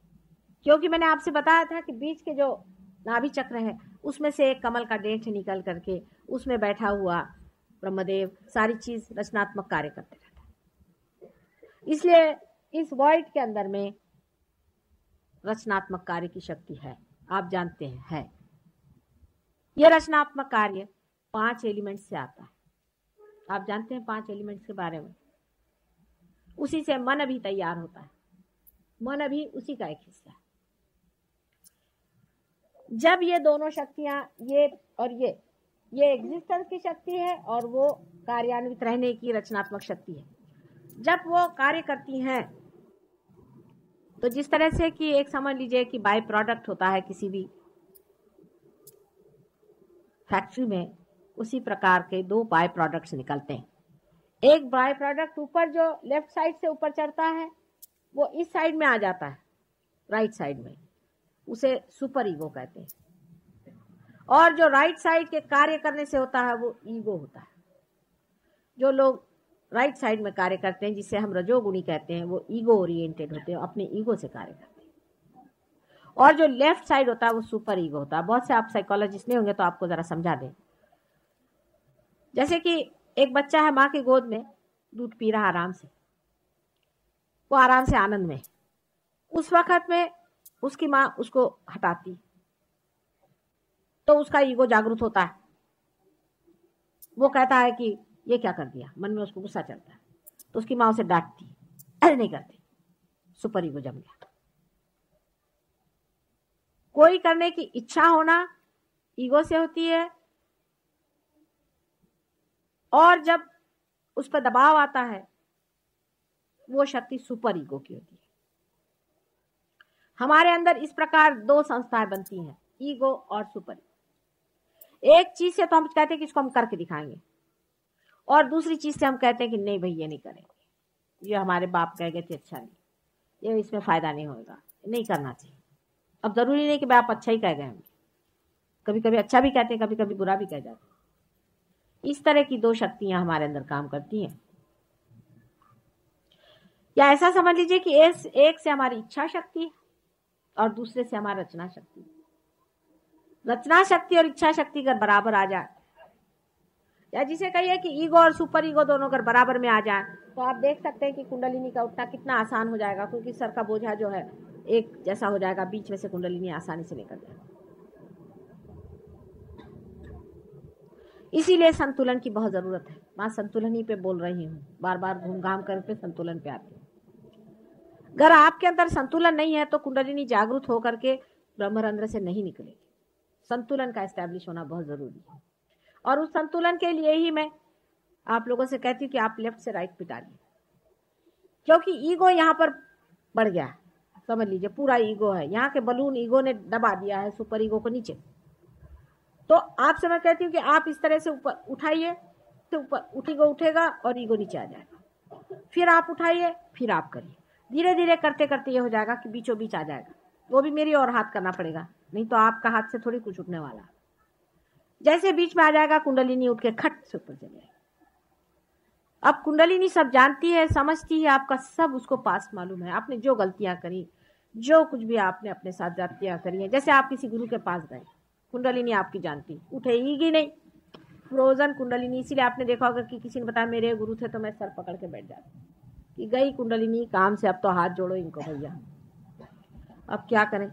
क्योंकि मैंने आपसे बताया था कि बीच के जो नाभि चक्र है उसमें से एक कमल का डेंट निकल करके उसमें बैठा हुआ ब्रह्मदेव सारी चीज रचनात्मक कार्य करते रहता है। इसलिए इस वॉइड के अंदर में रचनात्मक कार्य की शक्ति है, आप जानते हैं है। यह रचनात्मक कार्य 5 एलिमेंट्स से आता है। आप जानते हैं 5 एलिमेंट्स के बारे में। उसी से मन भी तैयार होता है, मन भी उसी का एक हिस्सा है। जब ये दोनों शक्तियां, ये और ये एग्जिस्टेंस की शक्ति है और वो कार्यान्वित रहने की रचनात्मक शक्ति है। जब वो कार्य करती हैं तो जिस तरह से कि एक समझ लीजिए कि बाय प्रोडक्ट होता है किसी भी फैक्ट्री में, उसी प्रकार के 2 बाय प्रोडक्ट्स निकलते हैं। एक बाय प्रोडक्ट ऊपर जो लेफ्ट साइड से ऊपर चढ़ता है वो इस साइड में आ जाता है, राइट साइड में, उसे सुपर ईगो कहते हैं। और जो राइट साइड के कार्य करने से होता है वो ईगो होता है। जो लोग राइट साइड में कार्य करते हैं, जिसे हम रजोगुणी कहते हैं, वो ईगो ओरिएंटेड होते हैं, अपने ईगो से कार्य करते हैं। और जो लेफ्ट साइड होता है वो सुपर ईगो होता है। बहुत से आप साइकोलॉजिस्ट नहीं होंगे तो आपको जरा समझा दें। जैसे कि एक बच्चा है, माँ की गोद में दूध पी रहा आराम से, वो आराम से आनंद में, उस वक्त में उसकी माँ उसको हटाती तो उसका ईगो जागृत होता है। वो कहता है कि ये क्या कर दिया, मन में उसको गुस्सा चलता है, तो उसकी माँ उसे डांटती, ऐसे नहीं करती, सुपर ईगो जम गया। कोई करने की इच्छा होना ईगो से होती है, और जब उस पर दबाव आता है वो शक्ति सुपर ईगो की होती है। हमारे अंदर इस प्रकार दो संस्थाएं बनती हैं, ईगो और सुपर ईगो। एक चीज से तो हम कहते हैं कि इसको हम करके दिखाएंगे, और दूसरी चीज से हम कहते हैं कि नहीं भाई ये नहीं करेंगे, ये हमारे बाप कह गए थे अच्छा नहीं, ये इसमें फायदा नहीं होगा, नहीं करना चाहिए। अब जरूरी नहीं कि बाप अच्छा ही कह गए होंगे, कभी कभी अच्छा भी कहते हैं, कभी कभी बुरा भी कह जाते हैं। इस तरह की दो शक्तियां हमारे अंदर काम करती हैं। या ऐसा समझ लीजिए कि एक से हमारी इच्छा शक्ति है और दूसरे से हमारी रचना शक्ति। रचना शक्ति और इच्छा शक्ति अगर बराबर आ जाए, या जिसे कहिए कि ईगो और सुपर ईगो दोनों अगर बराबर में आ जाए, तो आप देख सकते हैं कि कुंडलिनी का उठना कितना आसान हो जाएगा, क्योंकि सर का बोझा जो है एक जैसा हो जाएगा, बीच में से कुंडलिनी आसानी से निकल जाएगी। इसीलिए संतुलन की बहुत जरूरत है। मैं संतुलन ही पे बोल रही हूँ, बार बार घूम घाम करके संतुलन पे आती हूँ। अगर आपके अंदर संतुलन नहीं है तो कुंडलिनी जागृत होकर के ब्रह्मरंध्र से नहीं निकलेगी। संतुलन का एस्टैब्लिश होना बहुत जरूरी है, और उस संतुलन के लिए ही मैं आप लोगों से कहती हूँ कि आप लेफ्ट से राइट पिटाइए, क्योंकि ईगो यहाँ पर बढ़ गया है। समझ लीजिए पूरा ईगो है, यहाँ के बलून ईगो ने दबा दिया है सुपर ईगो को नीचे। तो आपसे मैं कहती हूँ कि आप इस तरह से ऊपर उठाइए, तो ऊपर ईगो उठेगा और ईगो नीचे आ जाएगा। फिर आप उठाइए, फिर आप करिए, धीरे धीरे करते करते ये हो जाएगा कि बीचों बीच आ जाएगा। वो भी मेरी और हाथ करना पड़ेगा, नहीं तो आपका हाथ से थोड़ी कुछ उठने वाला। जैसे बीच में आ जाएगा, कुंडलिनी उठ के खट से ऊपर चले जाएगी। अब कुंडलिनी सब जानती है, समझती है, आपका सब उसको पास मालूम है। आपने जो गलतियां करी, जो कुछ भी आपने अपने साथ जातियां करी है, जैसे आप किसी गुरु के पास गए, कुंडलिनी आपकी जानती, उठेगी नहीं, फ्रोजन कुंडलिनी। इसीलिए आपने देखा होगा कि किसी ने बताया मेरे गुरु थे तो मैं सर पकड़ के बैठ जाती कि गई कुंडलिनी काम से, अब तो हाथ जोड़ो इनको भैया। अब क्या करें?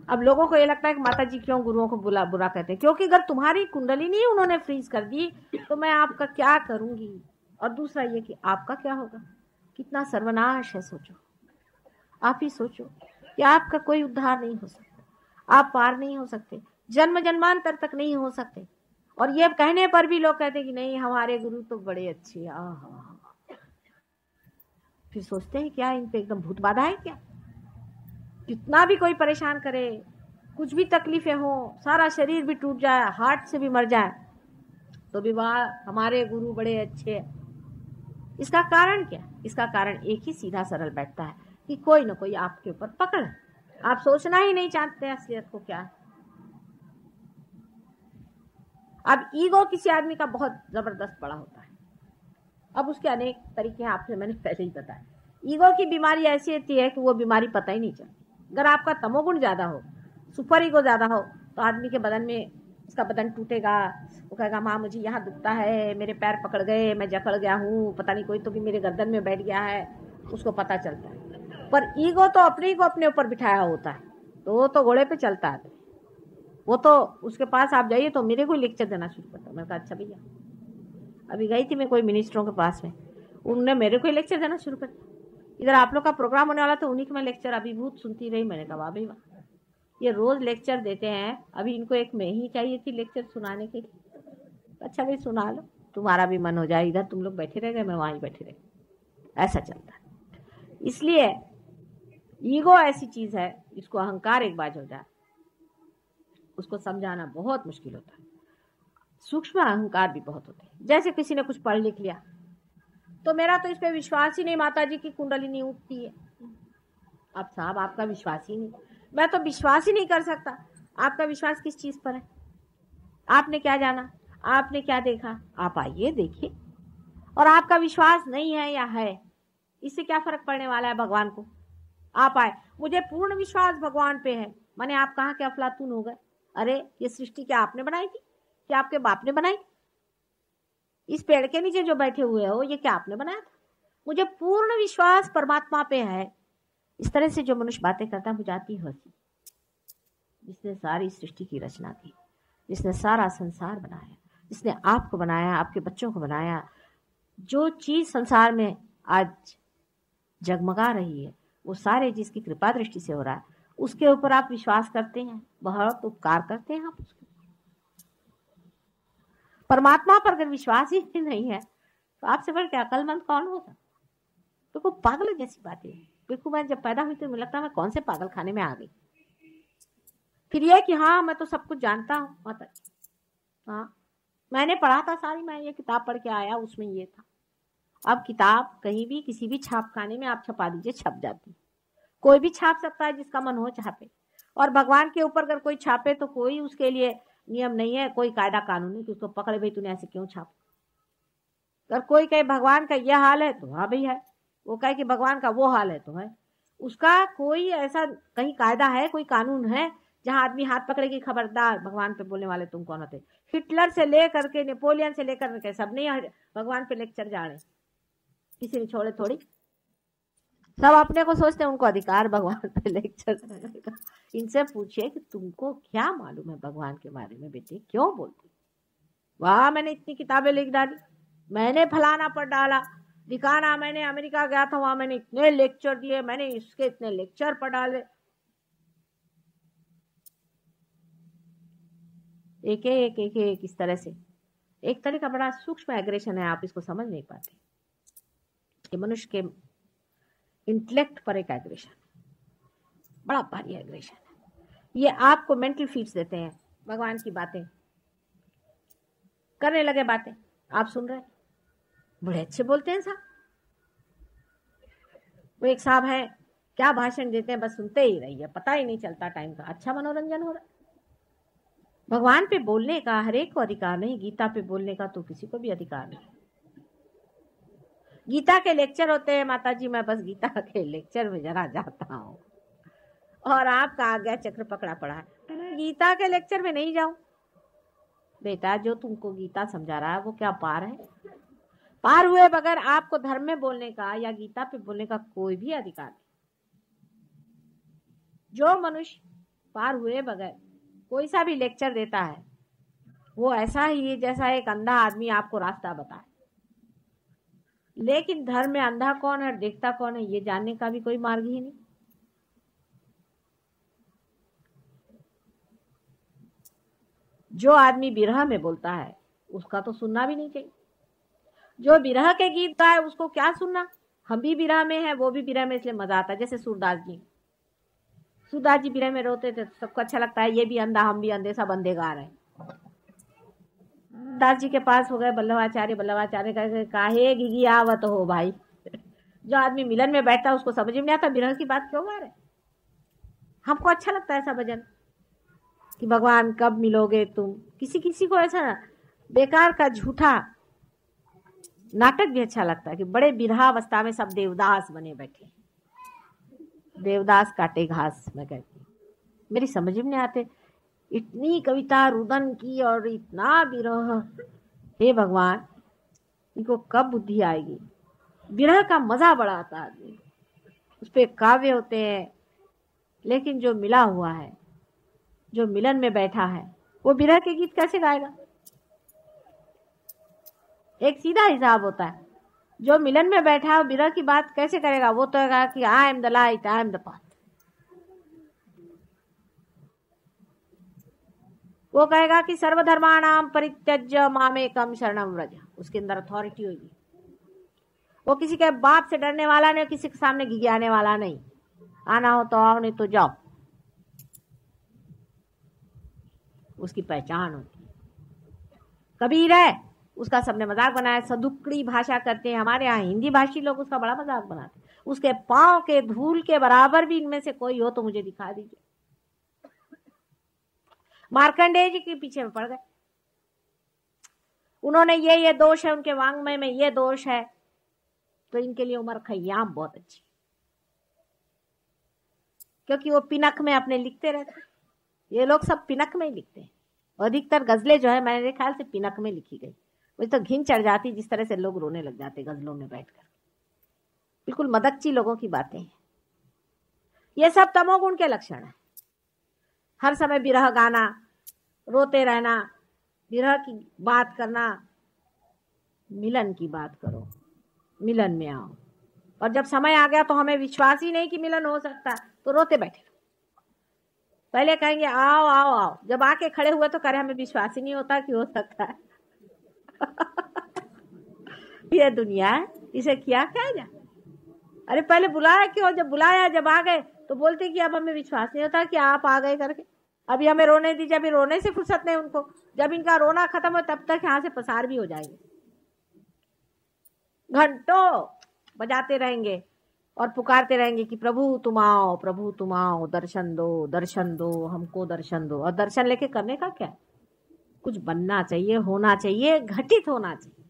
अब लोगों को ये लगता है कि माता जी क्यों गुरुओं को बुरा कहते हैं, क्योंकि अगर तुम्हारी कुंडलिनी उन्होंने फ्रीज कर दी तो मैं आपका क्या करूंगी। और दूसरा ये कि आपका क्या होगा, कितना सर्वनाश है। सोचो, आप ही सोचो कि आपका कोई उद्धार नहीं हो सकता, आप पार नहीं हो सकते, जन्म जन्मांतर तक नहीं हो सकते। और ये कहने पर भी लोग कहते हैं कि नहीं हमारे गुरु तो बड़े अच्छे। फिर सोचते हैं क्या इन पे एकदम भूत बाधा है क्या? कितना भी कोई परेशान करे, कुछ भी तकलीफें हो, सारा शरीर भी टूट जाए, हार्ट से भी मर जाए, तो भी वाह हमारे गुरु बड़े अच्छे। इसका कारण क्या? इसका कारण एक ही सीधा सरल बैठता है कि कोई ना कोई आपके ऊपर पकड़, आप सोचना ही नहीं चाहते असलियत को क्या है। अब ईगो किसी आदमी का बहुत जबरदस्त बड़ा होता है। अब उसके अनेक तरीके हैं, आपसे मैंने पहले ही बताया। ईगो की बीमारी ऐसी होती है कि वो बीमारी पता ही नहीं चलती। अगर आपका तमोगुण ज्यादा हो, सुपर ईगो ज्यादा हो, तो आदमी के बदन में, उसका बदन टूटेगा, वो कहेगा माँ मुझे यहाँ दुखता है, मेरे पैर पकड़ गए, मैं जकड़ गया हूँ, पता नहीं कोई तो भी मेरे गर्दन में बैठ गया है, उसको पता चलता है। पर ईगो तो अपने को अपने ऊपर बिठाया होता है, तो वो तो घोड़े पे चलता है। वो तो उसके पास आप जाइए तो मेरे को लेक्चर देना शुरू करता है। मैंने कहा अच्छा भैया, अभी गई थी मैं कोई मिनिस्टरों के पास में, उन्होंने मेरे को लेक्चर देना शुरू कर दिया। इधर आप लोग का प्रोग्राम होने वाला तो उन्हीं के मैं लेक्चर अभिभूत सुनती रही। मैंने कहा वाह भाई वाह, ये रोज लेक्चर देते हैं, अभी इनको एक में ही चाहिए थी लेक्चर सुनाने के लिए। अच्छा भाई सुना लो, तुम्हारा भी मन हो जाए, इधर तुम लोग बैठे रह गए, मैं वहीं बैठे रह, ऐसा चलता है। इसलिए ईगो ऐसी चीज है, इसको अहंकार एक बार हो जाए उसको समझाना बहुत मुश्किल होता है। सूक्ष्म अहंकार भी बहुत होते हैं। जैसे किसी ने कुछ पढ़ लिख लिया तो मेरा तो इस पे विश्वास ही नहीं, माता जी की कुंडलिनी उठती है। अब साहब आपका विश्वास ही नहीं, मैं तो विश्वास ही नहीं कर सकता। आपका विश्वास किस चीज पर है? आपने क्या जाना, आपने क्या देखा? आप आइए देखिए। और आपका विश्वास नहीं है या है, इससे क्या फर्क पड़ने वाला है भगवान को? आप आए, मुझे पूर्ण विश्वास भगवान पे है। माने आप कहाँ के अफलातून हो गए? अरे ये सृष्टि क्या आपने बनाई थी, क्या आपके बाप ने बनाई? इस पेड़ के नीचे जो बैठे हुए हो ये क्या आपने बनाया था? मुझे पूर्ण विश्वास परमात्मा पे है। इस तरह से जो मनुष्य बातें करता है, मुझे आती हंसी। जिसने सारी सृष्टि की रचना की, जिसने सारा संसार बनाया, जिसने आपको बनाया, आपके बच्चों को बनाया, जो चीज संसार में आज जगमगा रही है वो सारे जिसकी कृपा दृष्टि से हो रहा है, उसके ऊपर आप विश्वास करते हैं, बहुत उपकार करते हैं आप उसके। परमात्मा पर अगर विश्वास ही नहीं है तो आपसे बढ़ के अक्लमंद कौन होगा? बिल्कुल पागल जैसी बात है। बिल्कुल मैं जब पैदा हुई तो मुझे लगता है मैं कौन से पागल खाने में आ गई। फिर ये कि हाँ मैं तो सब कुछ जानता हूँ माता जी। हाँ मैंने पढ़ा था सारी, मैं ये किताब पढ़ के आया, उसमें ये था। अब किताब कहीं भी किसी भी छाप खाने में आप छपा दीजिए, छप जाती। कोई भी छाप सकता है, जिसका मन हो छापे। और भगवान के ऊपर अगर कोई छापे तो कोई उसके लिए नियम नहीं है, कोई कायदा कानून नहीं कि उसको पकड़े भाई तूने ऐसे क्यों छाप। अगर कोई कहे भगवान का यह हाल है तो हाँ भाई है, वो कहे कि भगवान का वो हाल है तो है। उसका कोई ऐसा कहीं कायदा है, कोई कानून है जहां आदमी हाथ पकड़े कि खबरदार भगवान पे बोलने वाले तुम कौन होते। हिटलर से लेकर के नेपोलियन से लेकर के सब ने भगवान पे लेक्चर जाने, किसी ने छोड़े थोड़ी। सब अपने को सोचते हैं उनको अधिकार भगवान पे लेक्चर देने का। इनसे पूछिए कि तुमको क्या मालूम है भगवान के बारे में बेटे, क्यों बोलते। वाह मैंने इतनी किताबें लिख डाली, मैंने फलाना पढ़ डाला, दिखाना मैंने अमेरिका गया था वहां मैंने इतने लेक्चर दिए, मैंने इसके इतने लेक्चर पढ़ डाले। एक एक एक एक इस तरह से एक तरह का बड़ा सूक्ष्म एग्रेशन है, आप इसको समझ नहीं पाते कि मनुष्य के इंटेलेक्ट पर एक एग्रेशन, बड़ा भारी एग्रेशन है। ये आपको मेंटल फीड्स देते हैं, भगवान की बातें करने लगे, बातें आप सुन रहे हैं, बड़े अच्छे बोलते हैं साहब। वो एक साहब है, क्या भाषण देते हैं, बस सुनते ही रहिए, पता ही नहीं चलता टाइम का, अच्छा मनोरंजन हो रहा है। भगवान पे बोलने का हर एक को अधिकार नहीं, गीता पे बोलने का तो किसी को भी अधिकार नहीं। गीता के लेक्चर होते हैं माता जी, मैं बस गीता के लेक्चर में जरा जाता हूँ और आपका आज्ञा चक्र पकड़ा पड़ा है, गीता के लेक्चर में नहीं जाऊं। बेटा जो तुमको गीता समझा रहा है वो क्या पार है? पार हुए बगैर आपको धर्म में बोलने का या गीता पे बोलने का कोई भी अधिकार नहीं। जो मनुष्य पार हुए बगैर कोई सा भी लेक्चर देता है वो ऐसा ही है जैसा एक अंधा आदमी आपको रास्ता बताए। लेकिन धर्म में अंधा कौन है, देखता कौन है, ये जानने का भी कोई मार्ग ही नहीं। जो आदमी विरह में बोलता है उसका तो सुनना भी नहीं चाहिए। जो विरह के गीत गाए उसको क्या सुनना। हम भी विरह में है, वो भी विरह में, इसलिए मजा आता है। जैसे सूरदास जी विरह में रोते थे, सबको अच्छा लगता है, ये भी अंधा हम भी अंधे, सब अंधे गा रहे हैं। दास जी के पास हो गए बल्लभाचार्य काहे घिघी आवत हो भाई। जो आदमी मिलन में बैठता है उसको समझ में नहीं आता विरह की बात क्यों गा रहे। हमको अच्छा लगता है ऐसा भजन कि भगवान कब मिलोगे तुम। किसी किसी को ऐसा बेकार का झूठा नाटक भी अच्छा लगता है कि बड़े विरहावस्था में सब देवदास बने बैठे, देवदास काटे घास। मैं कहती मेरी समझ में नहीं आते, इतनी कविता रुदन की और इतना विरह, हे भगवान इनको कब बुद्धि आएगी। विरह का मजा बड़ा आता है आदमी, उस पे काव्य होते हैं, लेकिन जो मिला हुआ है, जो मिलन में बैठा है, वो विरह के गीत कैसे गाएगा। एक सीधा हिसाब होता है, जो मिलन में बैठा है विरह की बात कैसे करेगा। वो तो कहा कि I am the light, I am the path. वो कहेगा कि सर्वधर्माणाम परित्यज्य मामेकम शरणम व्रज, उसके अंदर अथॉरिटी होगी। वो किसी के बाप से डरने वाला नहीं, किसी के सामने घिघियाने वाला नहीं। आना हो तो आओ, नहीं तो जाओ, उसकी पहचान होती। कबीर है, उसका सबने मजाक बनाया, सदुक्कड़ी भाषा करते हैं। हमारे यहाँ हिंदी भाषी लोग उसका बड़ा मजाक बनाते हैं। उसके पांव के धूल के बराबर भी इनमें से कोई हो तो मुझे दिखा दीजिए। मार्कंडेय जी के पीछे में पड़ गए, उन्होंने ये दोष है, उनके वांग्मय में ये दोष है, तो इनके लिए उमर खय्याम बहुत अच्छी, क्योंकि वो पिनक में अपने लिखते रहते। ये लोग सब पिनक में ही लिखते हैं। अधिकतर गजलें जो है मेरे ख्याल से पिनक में लिखी गई। मुझे तो घिन चढ़ जाती जिस तरह से लोग रोने लग जाते गजलों में बैठकर। बिल्कुल मदकची लोगों की बातें हैं। ये सब तमोगुण के लक्षण है। हर समय विरह गाना, रोते रहना, विरह की बात करना। मिलन की बात करो, मिलन में आओ। और जब समय आ गया तो हमें विश्वास ही नहीं कि मिलन हो सकता, तो रोते बैठे। पहले कहेंगे आओ आओ आओ, जब आके खड़े हुए तो करे हमें विश्वास ही नहीं होता कि हो सकता है। ये दुनिया है, इसे किया क्या जाए। अरे पहले बुलाया क्यों? जब बुलाया, जब आ गए तो बोलते कि अब हमें विश्वास नहीं होता कि आप आ गए करके। अभी हमें रोने दीजिए, अभी रोने से फुर्सत नहीं उनको। जब इनका रोना खत्म हो तब तक यहाँ से पसार भी हो जाएंगे। घंटों बजाते रहेंगे और पुकारते रहेंगे कि प्रभु तुम आओ, प्रभु तुम आओ, दर्शन दो, दर्शन दो, हमको दर्शन दो। और दर्शन लेके करने का क्या? कुछ बनना चाहिए, होना चाहिए, घटित होना चाहिए।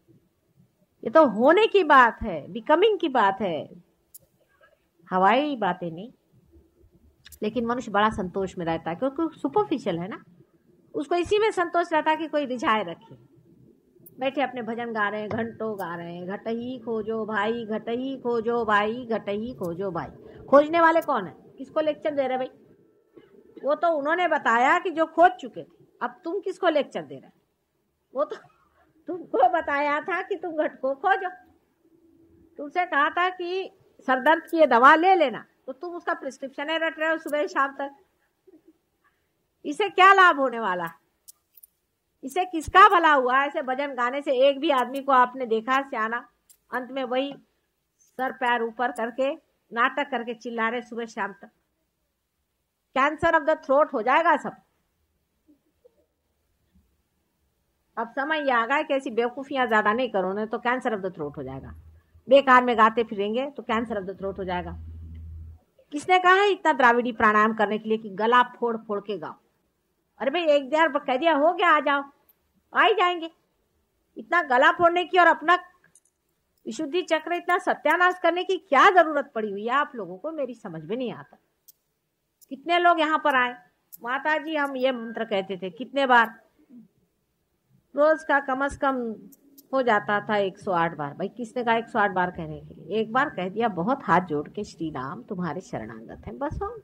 ये तो होने की बात है, बिकमिंग की बात है, हवाई बातें नहीं। लेकिन मनुष्य बड़ा संतोष में रहता है क्योंकि सुपरफिशियल है ना, उसको इसी में संतोष रहता है कि कोई रिझाए रखे। बैठे अपने भजन गा रहे हैं, घंटों गा रहे हैं, घट ही खोजो भाई, घट ही खोजो भाई, घट ही खोजो भाई। खोजने वाले कौन है? किसको लेक्चर दे रहे भाई? वो तो उन्होंने बताया कि जो खोज चुके थे। अब तुम किसको लेक्चर दे रहे? वो तो तुमको बताया था कि तुम घट को खोजो। तुमसे कहा था कि सरदर्द की ये दवा ले लेना, तो तुम उसका प्रिस्क्रिप्शन है रट रहे हो सुबह शाम तक। इसे क्या लाभ होने वाला? इसे किसका भला हुआ? ऐसे भजन गाने से एक भी आदमी को आपने देखा सियाना अंत में वही सर पैर ऊपर करके नाटक करके चिल्ला रहे सुबह शाम तक? कैंसर ऑफ द थ्रोट हो जाएगा सब। अब समय ये आ गया कि ऐसी बेवकूफियां ज्यादा नहीं करो, ना तो कैंसर ऑफ द थ्रोट हो जाएगा। बेकार में गाते फिरेंगे तो कैंसर ऑफ द थ्रोट हो जाएगा। किसने कहा है इतना द्राविडी प्राणायाम करने के लिए कि गला फोड़ फोड़ के गाओ? अरे भाई एक बार कह दिया हो गया, आ जाओ, आ ही जाएंगे। इतना गला फोड़ने की और अपना विशुद्धि चक्र इतना सत्यानाश करने की क्या जरूरत पड़ी हुई है आप लोगों को? मेरी समझ में नहीं आता। कितने लोग यहाँ पर आए, माता जी हम ये मंत्र कहते थे कितने बार, रोज का कम से कम हो जाता था 108 बार। भाई किसने कहा 108 बार कहने के लिए? एक बार कह दिया बहुत हाथ जोड़ के, श्री राम तुम्हारे शरणागत हैं, बस हो।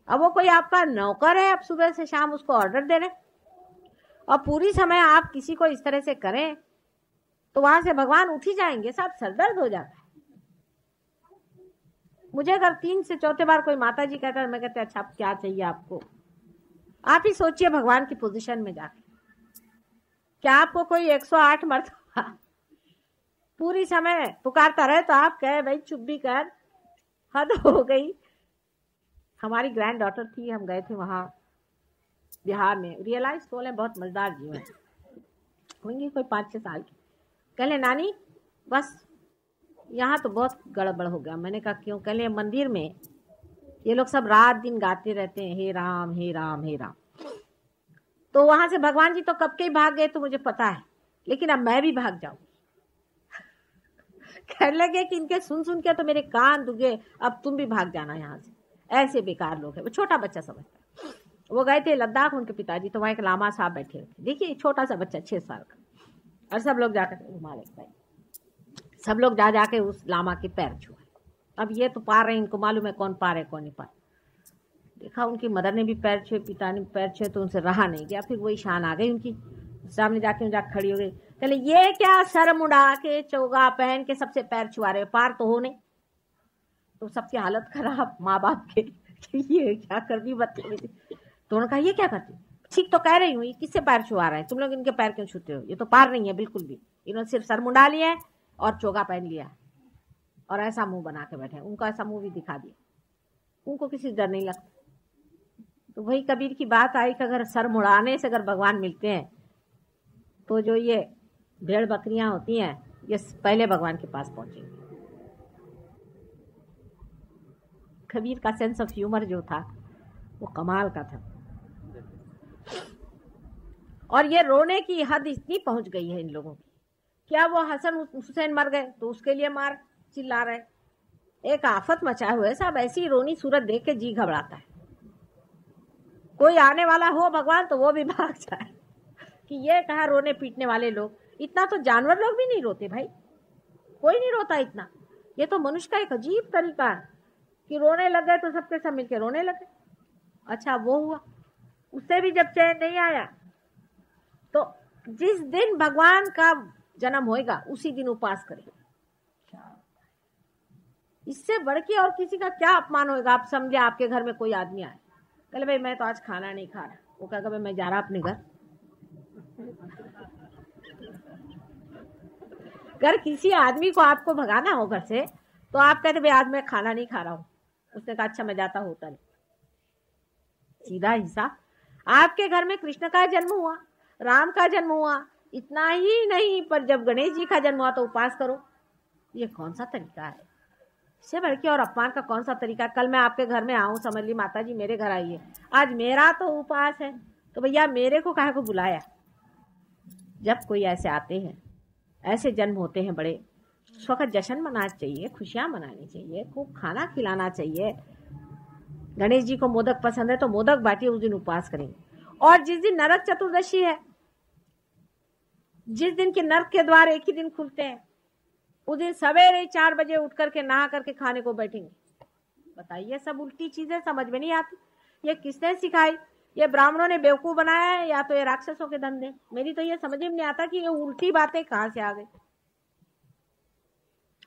अब वो कोई आपका नौकर है, आप सुबह से शाम उसको ऑर्डर दे रहे, और पूरी समय आप किसी को इस तरह से करें तो वहां से भगवान उठ ही जाएंगे, सब सरदर्द हो जाता है। मुझे अगर 3 से 4 बार कोई माता जी कहता है, मैं कहते अच्छा क्या चाहिए आपको? आप ही सोचिए भगवान की पोजीशन में जाके, क्या आपको कोई 108 मरतबा पूरी समय पुकारता रहे तो आप कहे भाई चुप भी कर, हद हो गई। हमारी ग्रैंड डॉटर थी, हम गए थे वहां बिहार में, रियलाइज सोल है, बहुत मजेदार जीवन होंगी, कोई 5-6 साल की। कहले नानी बस यहाँ तो बहुत गड़बड़ हो गया। मैंने कहा क्यों? कहले मंदिर में ये लोग सब रात दिन गाते रहते हैं हे राम हे राम हे राम, तो वहां से भगवान जी तो कब के ही भाग गए तो मुझे पता है, लेकिन अब मैं भी भाग जाऊं। कहने लगे कि इनके सुन सुन के तो मेरे कान दुखे, अब तुम भी भाग जाना यहाँ से। ऐसे बेकार लोग हैं। वो छोटा बच्चा समझता है। वो गए थे लद्दाख, उनके पिताजी, तो वहां एक लामा साहब बैठे थे, देखिए छोटा सा बच्चा 6 साल का, और सब लोग जाकर सब लोग जा जाके उस लामा के पैर छुए। अब ये तो पार रहे, इनको मालूम है कौन पार है कौन नहीं पार। देखा उनकी मदर ने भी पैर छुए, पिता ने भी पैर छुए, तो उनसे रहा नहीं गया। फिर वही शान आ गई उनकी, सामने जाके खड़ी हो गई। कहले ये क्या सर मुड़ा के चोगा पहन के सबसे पैर छुआ रहे, पार तो हो नहीं। तो सबकी हालत खराब माँ बाप के, ये क्या कर दी बदतमीजी। तो उन्होंने कहा ये क्या करती? ठीक तो कह रही हूँ, ये किससे पैर छुआ रहे हैं तुम लोग, इनके पैर क्यों छूते हो? ये तो पार नहीं है बिल्कुल भी। इन्होंने सिर्फ सर मुंडा लिया है और चोगा पहन लिया है और ऐसा मुंह बना के बैठे। उनका ऐसा मुंह भी दिखा दिया, उनको किसी डर नहीं लगता। तो वही कबीर की बात आई कि अगर सर मुड़ाने से अगर भगवान मिलते हैं तो जो ये भेड़ बकरियां होती हैं ये पहले भगवान के पास पहुंचेंगी। कबीर का सेंस ऑफ ह्यूमर जो था वो कमाल का था। और ये रोने की हद इतनी पहुंच गई है इन लोगों की, क्या वो हसन हुसैन मर गए तो उसके लिए मार चिल्ला रहे, एक आफत मचाए हुए सब। ऐसी रोनी सूरत देख के जी घबराता है। कोई आने वाला हो भगवान तो वो भी भाग जाए कि ये कहा रोने पीटने वाले लोग। इतना तो जानवर लोग भी नहीं रोते भाई, कोई नहीं रोता इतना। ये तो मनुष्य का एक अजीब तरीका है कि रोने लगे तो सबके सब मिलके रोने लगे। अच्छा वो हुआ, उससे भी जब चैन नहीं आया तो जिस दिन भगवान का जन्म होएगा उसी दिन उपवास करें। इससे बढ़ के और किसी का क्या अपमान होएगा? आप समझे आपके घर में कोई आदमी आए, कहले भाई मैं तो आज खाना नहीं खा रहा, वो कहेगा भाई मैं जा रहा अपने घर। अगर किसी आदमी को आपको भगाना हो घर से तो आप कहते भाई आज मैं खाना नहीं खा रहा हूँ। उसने कहा अच्छा मैं जाता होटल। सीधा हिसाब। आपके घर में कृष्ण का जन्म हुआ, राम का जन्म हुआ, इतना ही नहीं पर जब गणेश जी का जन्म हुआ तो उपवास करो। ये कौन सा तरीका है? इससे बढ़ के और अपमान का कौन सा तरीका? कल मैं आपके घर में आऊं, समझ ली माता जी मेरे घर आइए, आज मेरा तो उपवास है, तो भैया मेरे को काहे को बुलाया? जब कोई ऐसे आते हैं, ऐसे जन्म होते हैं बड़े, उस वक्त जश्न मनाना चाहिए, खुशियां मनानी चाहिए, खूब खाना खिलाना चाहिए। गणेश जी को मोदक पसंद है तो मोदक बांटिए, उस दिन उपवास करेंगे। और जिस दिन नरक चतुर्दशी है, जिस दिन के नरक के द्वार एक ही दिन खुलते हैं, उस दिन सवेरे 4 बजे उठ करके नहा करके खाने को बैठेंगे। बताइए, सब उल्टी चीजें समझ में नहीं आती। ये किसने सिखाई? ये ब्राह्मणों ने बेवकूफ बनाया है या तो ये राक्षसों के धंधे? मेरी तो ये समझ में नहीं आता कि ये उल्टी बातें कहाँ से आ गई।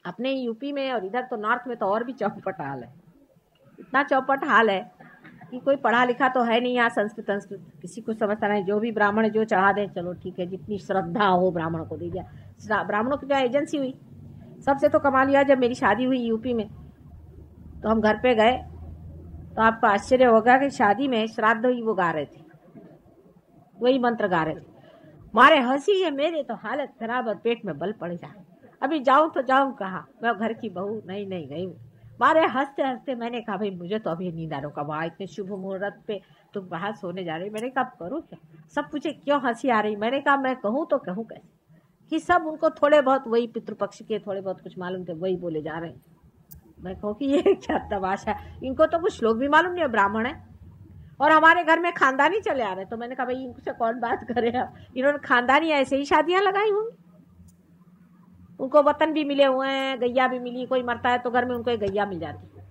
अपने यूपी में और इधर तो नॉर्थ में तो और भी चौपट हाल है। इतना चौपट हाल है कि कोई पढ़ा लिखा तो है नहीं यहाँ। संस्कृत किसी को समझता नहीं। जो भी ब्राह्मण जो चढ़ा दे, चलो ठीक है, जितनी श्रद्धा हो ब्राह्मणों को दे दिया। ब्राह्मणों की जो एजेंसी हुई, सबसे तो कमाल लिया। जब मेरी शादी हुई यूपी में तो हम घर पे गए तो आपको आश्चर्य होगा कि शादी में श्राद्ध हुई, वो गा रहे थे, वही मंत्र गा रहे थे। मारे हंसी है, मेरे तो हालत खराब और पेट में बल पड़ जाए। अभी जाऊं तो जाऊं कहाँ? मैं घर की बहू नहीं गई। मारे हंसते हंसते मैंने कहा भाई मुझे तो अभी नींद आ रहा। वहाँ इतने शुभ मुहूर्त पे तुम बाहर सोने जा रही। मैंने कहा करूँ क्या? सब पूछे क्यों हंसी आ रही? मैंने कहा मैं कहूँ तो कहूँ कैसे कि सब उनको थोड़े बहुत वही पितृपक्ष के थोड़े बहुत कुछ मालूम थे, वही बोले जा रहे हैं। मैं कहूँ कि ये क्या तमाशा, इनको तो कुछ लोग भी मालूम नहीं है, ब्राह्मण है और हमारे घर में खानदानी चले आ रहे। तो मैंने कहा भाई इनसे कौन बात करे? इन्होंने खानदानी ऐसे ही शादियां लगाई होंगी। उनको वतन भी मिले हुए हैं, गैया भी मिली। कोई मरता है तो घर में उनको एक गैया मिल जाती है।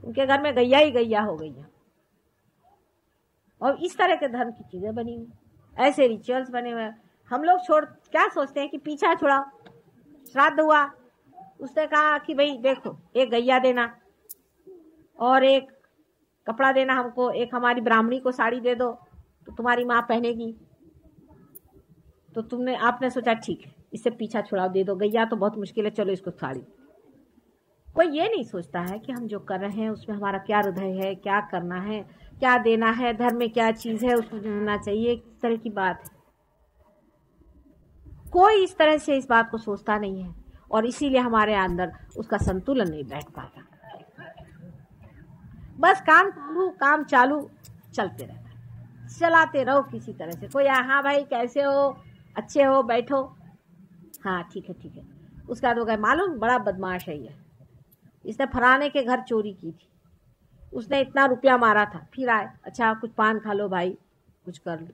उनके घर में गैया ही गैया हो गई है। और इस तरह के धर्म की चीजें बनी हुई, ऐसे रिचुअल्स बने हुए। हम लोग क्या सोचते हैं कि पीछा छुड़ाओ। श्राद्ध हुआ, उसने कहा कि भाई देखो एक गैया देना और एक कपड़ा देना हमको, एक हमारी ब्राह्मणी को साड़ी दे दो तो तुम्हारी माँ पहनेगी। तो आपने सोचा ठीक है इससे पीछा छुड़ाओ, दे दो गैया तो बहुत मुश्किल है, चलो इसको साड़ी। कोई ये नहीं सोचता है कि हम जो कर रहे हैं उसमें हमारा क्या हृदय है, क्या करना है, क्या देना है, धर्म में क्या चीज है, उसको जानना चाहिए। किस तरह की बात है, कोई इस तरह से इस बात को सोचता नहीं है और इसीलिए हमारे अंदर उसका संतुलन नहीं बैठ पाता। बस काम चालू चलते रहता है, चलाते रहो किसी तरह से। कोई हाँ भाई कैसे हो, अच्छे हो, बैठो, हाँ ठीक है। उसका तो गए मालूम बड़ा बदमाश है ये, इसने फलाने के घर चोरी की थी, उसने इतना रुपया मारा था, फिर आए अच्छा कुछ पान खा लो भाई, कुछ कर लो।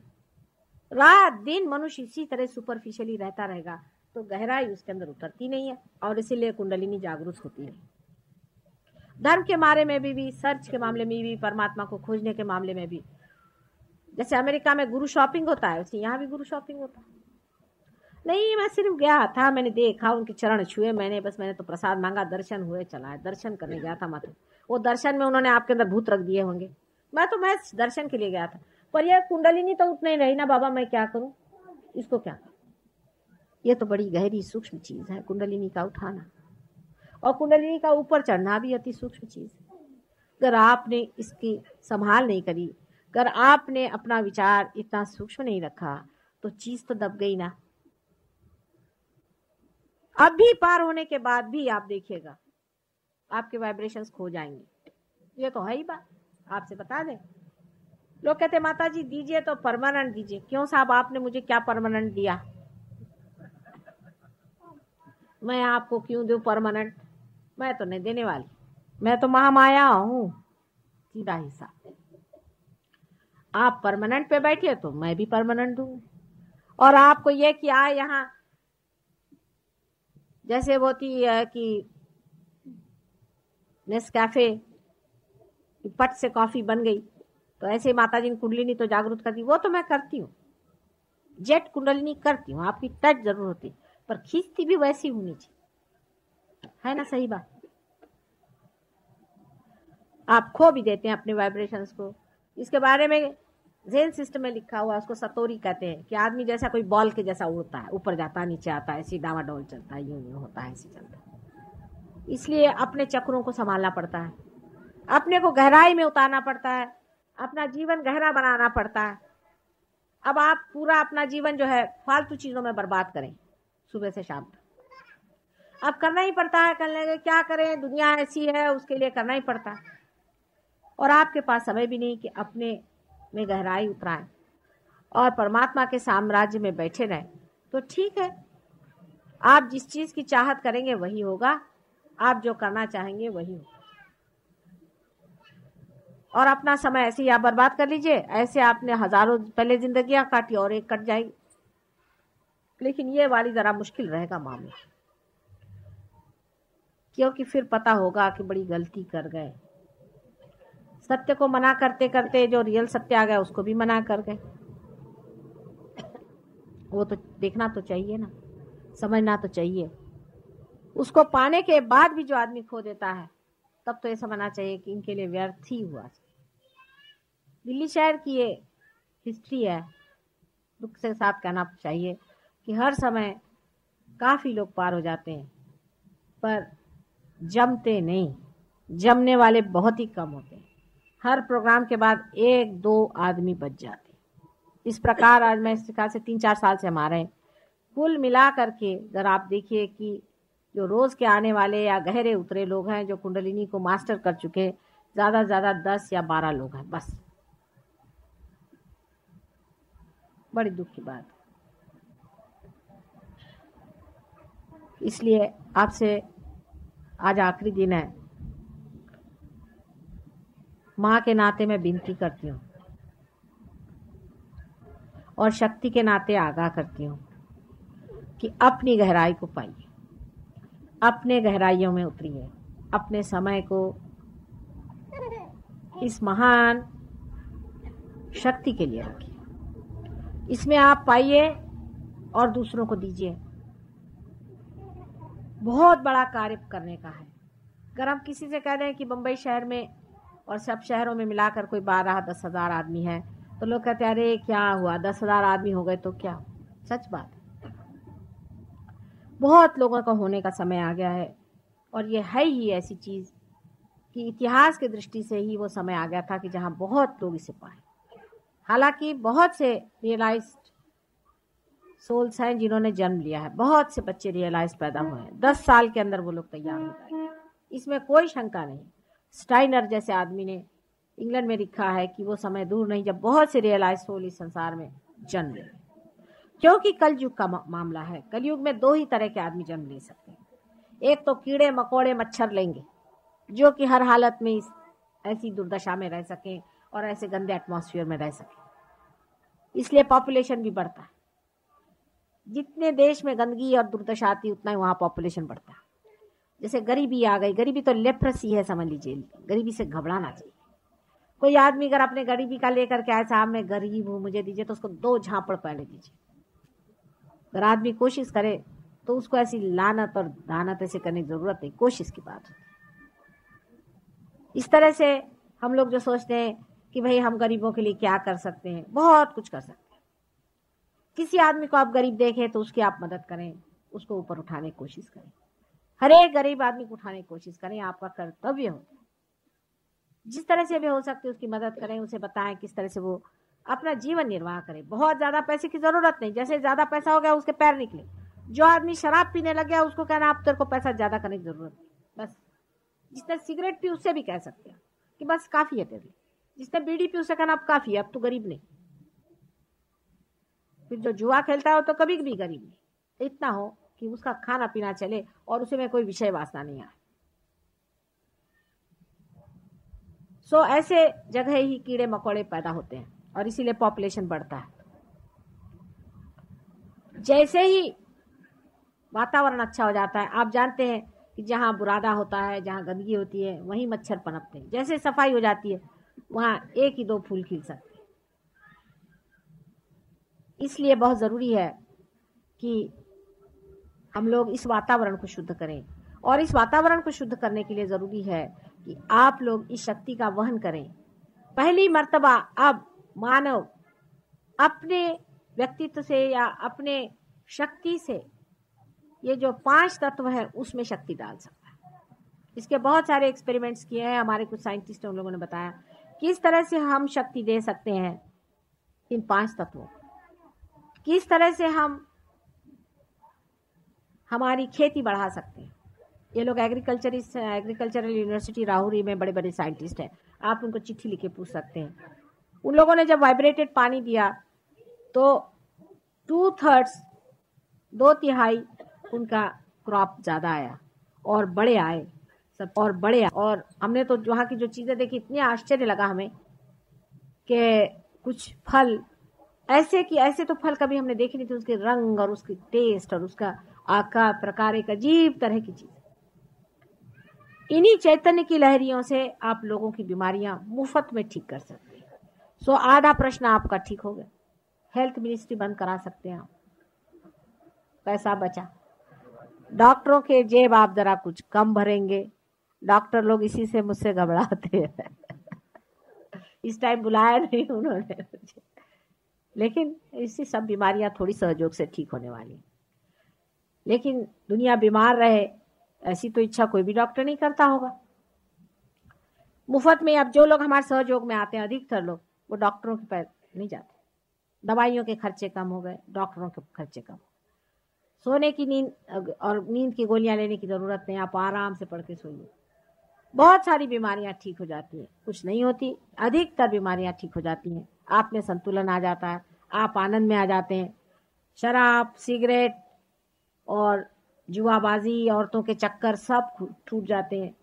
रात दिन मनुष्य इसी तरह सुपरफिशियली रहता रहेगा तो गहराई उसके अंदर उतरती नहीं है और इसीलिए कुंडलिनी जागरूक होती है। धर्म के मामले में भी सर्च के मामले में भी, परमात्मा को खोजने के मामले में भी। जैसे अमेरिका में गुरु शॉपिंग होता है, वैसे यहाँ भी गुरु शॉपिंग होता है। नहीं मैं सिर्फ गया था, मैंने देखा, उनके चरण छुए, मैंने तो प्रसाद मांगा, दर्शन हुए, चला है। दर्शन करने गया था मतलब वो दर्शन में उन्होंने आपके अंदर भूत रख दिए होंगे। मैं दर्शन के लिए गया था, पर यह कुंडलिनी तो उतने रही ना बाबा, मैं क्या करूं इसको, क्या करूं? ये तो बड़ी गहरी सूक्ष्म चीज है कुंडलिनी का उठाना, और कुंडलिनी का ऊपर चढ़ना भी अति सूक्ष्म चीज है। अगर आपने इसकी संभाल नहीं करी, अगर आपने अपना विचार इतना सूक्ष्म नहीं रखा तो चीज तो दब गई ना। अब भी पार होने के बाद भी आप देखिएगा आपके वाइब्रेशंस खो जाएंगे। ये तो है ही बात, आपसे बता दें। लोग कहते माता जी दीजिए तो परमानेंट दीजिए। क्यों साहब, आपने मुझे क्या परमानेंट दिया? मैं आपको क्यों दूं परमानेंट? मैं तो नहीं देने वाली, मैं तो महामाया हूं। सीधा हिसाब, आप परमानेंट पे बैठिए तो मैं भी परमानेंट दूंगी। और आपको ये कि आए यहाँ जैसे वो थी कि नेस्कैफे पट से कॉफी बन गई, तो ऐसे माता जी ने कुंडलिनी तो जागरूक करती, वो तो मैं करती हूँ, जेट कुंडलिनी करती हूँ, आपकी टच जरूर होती पर खींचती भी वैसी होनी चाहिए, है ना? सही बात। आप खो भी देते हैं अपने वाइब्रेशंस को। इसके बारे में ज़ेन सिस्टम में लिखा हुआ, उसको सतोरी कहते हैं कि आदमी जैसा कोई बॉल के जैसा उड़ता है, ऊपर जाता है नीचे आता है, ऐसे डावाडोल चलता है, यूं होता है, ऐसे चलता है। इसलिए अपने चक्रों को संभालना पड़ता है, अपने को गहराई में उतारना पड़ता है, अपना जीवन गहरा बनाना पड़ता है। अब आप पूरा अपना जीवन जो है फालतू चीजों में बर्बाद करें सुबह से शाम तक, अब करना ही पड़ता है। कर लेंगे क्या करें, दुनिया ऐसी है, उसके लिए करना ही पड़ता है। और आपके पास समय भी नहीं कि अपने में गहराई उतराएं और परमात्मा के साम्राज्य में बैठे रहें। तो ठीक है, आप जिस चीज की चाहत करेंगे वही होगा, आप जो करना चाहेंगे वही होगा। और अपना समय ऐसे ही आप बर्बाद कर लीजिए, ऐसे आपने हजारों पहले जिंदगियां काटी और एक कट जाएगी। लेकिन ये वाली जरा मुश्किल रहेगा मामला, क्योंकि फिर पता होगा कि बड़ी गलती कर गए। सत्य को मना करते करते जो रियल सत्य आ गया उसको भी मना कर गए। वो तो देखना तो चाहिए ना, समझना तो चाहिए। उसको पाने के बाद भी जो आदमी खो देता है, तब तो ये समझना चाहिए कि इनके लिए व्यर्थ ही हुआ। दिल्ली शहर की ये हिस्ट्री है। दुख से साथ कहना चाहिए कि हर समय काफी लोग पार हो जाते हैं, पर जमते नहीं। जमने वाले बहुत ही कम होते हैं। हर प्रोग्राम के बाद 1-2 आदमी बच जाते हैं। इस प्रकार आज मैं इस प्रकार से 3-4 साल से हमारे हैं। कुल मिला करके अगर आप देखिए कि जो रोज के आने वाले या गहरे उतरे लोग हैं, जो कुंडलिनी को मास्टर कर चुके, ज्यादा से ज्यादा 10 या 12 लोग हैं बस। बड़ी दुख की बात। इसलिए आपसे आज आखिरी दिन है, मां के नाते मैं विनती करती हूँ और शक्ति के नाते आगाह करती हूँ कि अपनी गहराई को पाइए, अपने गहराइयों में उतरिए, अपने समय को इस महान शक्ति के लिए रखिए, इसमें आप पाइए और दूसरों को दीजिए। बहुत बड़ा कार्य करने का है। अगर हम किसी से कह दें कि बंबई शहर में और सब शहरों में मिलाकर कोई 12-10 हजार आदमी है, तो लोग कहते हैं अरे क्या हुआ, 10,000 आदमी हो गए तो क्या। सच बात है, बहुत लोगों का होने का समय आ गया है। और ये है ही ऐसी चीज कि इतिहास की दृष्टि से ही वो समय आ गया था कि जहां बहुत लोग इसे पाए। हालांकि बहुत से रियलाइज्ड सोल्स हैं जिन्होंने जन्म लिया है, बहुत से बच्चे रियलाइज पैदा हुए हैं, 10 साल के अंदर वो लोग तैयार हो गए, इसमें कोई शंका नहीं। स्टाइनर जैसे आदमी ने इंग्लैंड में लिखा है कि वो समय दूर नहीं जब बहुत से रियलाइज सोल इस संसार में जन्म लेंगे। क्योंकि कलयुग का मामला है। कलयुग में 2 ही तरह के आदमी जन्म ले सकते हैं। एक तो कीड़े मकोड़े मच्छर लेंगे, जो कि हर हालत में ऐसी दुर्दशा में रह सकें और ऐसे गंदे एटमॉस्फेयर में रह सकें। इसलिए पॉपुलेशन भी बढ़ता है। जितने देश में गंदगी और दुर्दशा आती है, उतना ही वहां पॉपुलेशन बढ़ता है। जैसे गरीबी आ गई, गरीबी तो लेप्रेसी है समझ लीजिए। गरीबी से घबराना चाहिए। कोई आदमी अगर अपने गरीबी का लेकर के आए, साहब मैं गरीब हूं मुझे दीजिए, तो उसको 2 झापड़ पहले दीजिए। अगर आदमी कोशिश करे तो उसको ऐसी लानत और दानत ऐसे करने की जरूरत नहीं, कोशिश की बात है। इस तरह से हम लोग जो सोचते हैं कि भाई हम गरीबों के लिए क्या कर सकते हैं, बहुत कुछ कर सकते हैं। किसी आदमी को आप गरीब देखें तो उसकी आप मदद करें, उसको ऊपर उठाने की कोशिश करें। हर एक गरीब आदमी को उठाने की कोशिश करें, आपका कर्तव्य होता है। जिस तरह से भी हो सकते उसकी मदद करें, उसे बताएं किस तरह से वो अपना जीवन निर्वाह करे। बहुत ज्यादा पैसे की जरूरत नहीं, जैसे ज्यादा पैसा हो गया उसके पैर निकले। जो आदमी शराब पीने लग गया उसको कहना आप तेरे को पैसा ज्यादा करने की जरूरत नहीं, बस। जिसने सिगरेट पी उससे भी कह सकते हैं कि बस काफी है तेरे लिए। जिसने बीड़ी पी उससे कहना अब काफी है, अब तो गरीब नहीं। फिर जो जुआ खेलता है वो तो कभी भी गरीब नहीं। इतना हो कि उसका खाना पीना चले और उसे में कोई विषय वासना नहीं आए। सो ऐसे जगह ही कीड़े मकोड़े पैदा होते हैं और इसीलिए पॉपुलेशन बढ़ता है। जैसे ही वातावरण अच्छा हो जाता है, आप जानते हैं कि जहां बुरादा होता है, जहां गंदगी होती है, वहीं मच्छर पनपते हैं। जैसे सफाई हो जाती है, वहां 1 ही 2 फूल खिल सकते हैं। इसलिए बहुत जरूरी है कि हम लोग इस वातावरण को शुद्ध करें। और इस वातावरण को शुद्ध करने के लिए जरूरी है कि आप लोग इस शक्ति का वहन करें। पहली मर्तबा अब मानव अपने व्यक्तित्व से या अपने शक्ति से ये जो 5 तत्व है उसमें शक्ति डाल सकता है। इसके बहुत सारे एक्सपेरिमेंट्स किए हैं हमारे कुछ साइंटिस्ट, उन लोगों ने बताया किस तरह से हम शक्ति दे सकते हैं इन 5 तत्वों, किस तरह से हम हमारी खेती बढ़ा सकते हैं। ये लोग एग्रीकल्चरल यूनिवर्सिटी राहुरी में बड़े बड़े साइंटिस्ट हैं, आप उनको चिट्ठी लिख के पूछ सकते हैं। उन लोगों ने जब वाइब्रेटेड पानी दिया तो 2/3 2/3 उनका क्रॉप ज्यादा आया और बड़े आए सब, और बड़े आए। और हमने तो वहाँ की जो चीजें देखी इतने आश्चर्य लगा हमें कि कुछ फल ऐसे कि ऐसे तो फल कभी हमने देखे नहीं थे, उसके रंग और उसकी टेस्ट और उसका आकार प्रकार एक अजीब तरह की चीज। इन्हीं चैतन्य की लहरियों से आप लोगों की बीमारियां मुफ्त में ठीक कर सकते हैं। सो आधा प्रश्न आपका ठीक हो गया, हेल्थ मिनिस्ट्री बंद करा सकते हैं आप, पैसा बचा। डॉक्टरों के जेब आप जरा कुछ कम भरेंगे, डॉक्टर लोग इसी से मुझसे घबराते हैं इस टाइम बुलाया नहीं उन्होंने मुझे, लेकिन इससे सब बीमारियां थोड़ी सहयोग से ठीक होने वाली। लेकिन दुनिया बीमार रहे ऐसी तो इच्छा कोई भी डॉक्टर नहीं करता होगा। मुफ्त में अब जो लोग हमारे सहयोग में आते हैं, अधिकतर लोग वो डॉक्टरों के पैर नहीं जाते, दवाइयों के खर्चे कम हो गए, डॉक्टरों के खर्चे कम। सोने की नींद और नींद की गोलियां लेने की जरूरत नहीं, आप आराम से पढ़ के सोइए, बहुत सारी बीमारियां ठीक हो जाती हैं। कुछ नहीं होती, अधिकतर बीमारियां ठीक हो जाती हैं। आप में संतुलन आ जाता है, आप आनंद में आ जाते हैं। शराब, सिगरेट और जुआबाजी, औरतों के चक्कर सब टूट जाते हैं।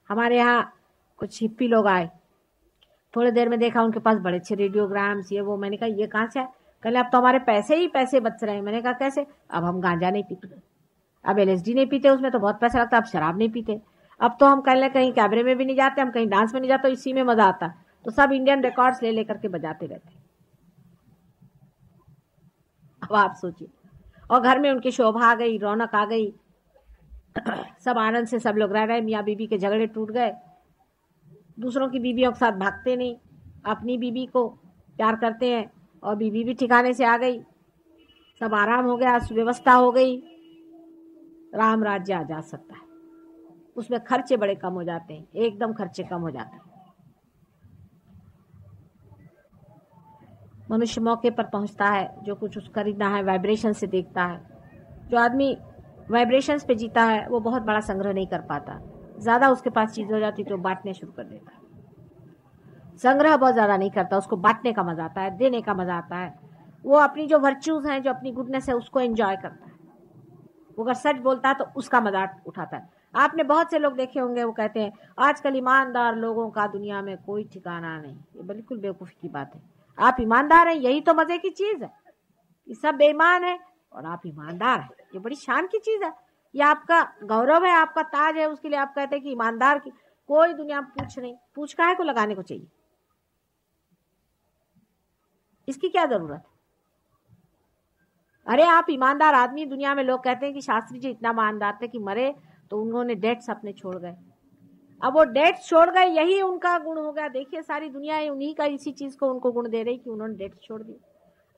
हमारे यहाँ कुछ हिप्पी लोग आए, थोड़ी देर में देखा उनके पास बड़े अच्छे रेडियोग्राम्स, ये वो। मैंने कहा ये कहाँ से है? कहले अब तो हमारे पैसे ही पैसे बच रहे हैं। मैंने कहा कैसे? अब हम गांजा नहीं पीते, अब LSD नहीं पीते, उसमें तो बहुत पैसा लगता है, अब शराब नहीं पीते, अब तो हम कहीं कैबरे में भी नहीं जाते, हम कहीं डांस में नहीं जाते, इसी में मजा आता। तो सब इंडियन रिकॉर्ड्स ले लेकर के बजाते रहते। अब आप सोचिए, और घर में उनकी शोभा आ गई, रौनक आ गई, सब आनंद से सब लोग रह रहे। मियाँ बीबी के झगड़े टूट गए, दूसरों की बीवियों के साथ भागते नहीं, अपनी बीबी को प्यार करते हैं, और बीबी भी ठिकाने से आ गई, सब आराम हो गया, सुव्यवस्था हो गई, राम राज्य आ जा सकता है। उसमें खर्चे बड़े कम हो जाते हैं, एकदम खर्चे कम हो जाते हैं। मनुष्य मौके पर पहुंचता है, जो कुछ उसको खरीदना है वाइब्रेशन से देखता है। जो आदमी वाइब्रेशंस पे जीता है वो बहुत बड़ा संग्रह नहीं कर पाता, ज्यादा उसके पास चीज हो जाती तो बांटने शुरू कर देता है। संग्रह बहुत ज्यादा नहीं करता, उसको बांटने का मजा आता है, देने का मजा आता है। वो अपनी जो वर्च्यूज हैं, जो अपनी गुडनेस है, उसको एंजॉय करता है। वो अगर सच बोलता है तो उसका मजाक उठाता है। आपने बहुत से लोग देखे होंगे, वो कहते हैं आजकल ईमानदार लोगों का दुनिया में कोई ठिकाना नहीं। ये बिल्कुल बेवकूफी की बात है। आप ईमानदार हैं, यही तो मजे की चीज है। ये सब बेईमान है और आप ईमानदार हैं, ये बड़ी शान की चीज है, ये आपका गौरव है, आपका ताज है। उसके लिए आप कहते हैं कि ईमानदार की कोई दुनिया में पूछ नहीं, पूछ काहे को लगाने को चाहिए, इसकी क्या जरूरत है? अरे आप ईमानदार आदमी, दुनिया में लोग कहते हैं कि शास्त्री जी इतना ईमानदार थे कि मरे तो उन्होंने डेट्स अपने छोड़ गए। अब वो डेट्स छोड़ गए, यही उनका गुण हो गया। देखिए सारी दुनिया उन्हीं का इसी चीज को उनको गुण दे रही कि उन्होंने डेट्स छोड़ दी।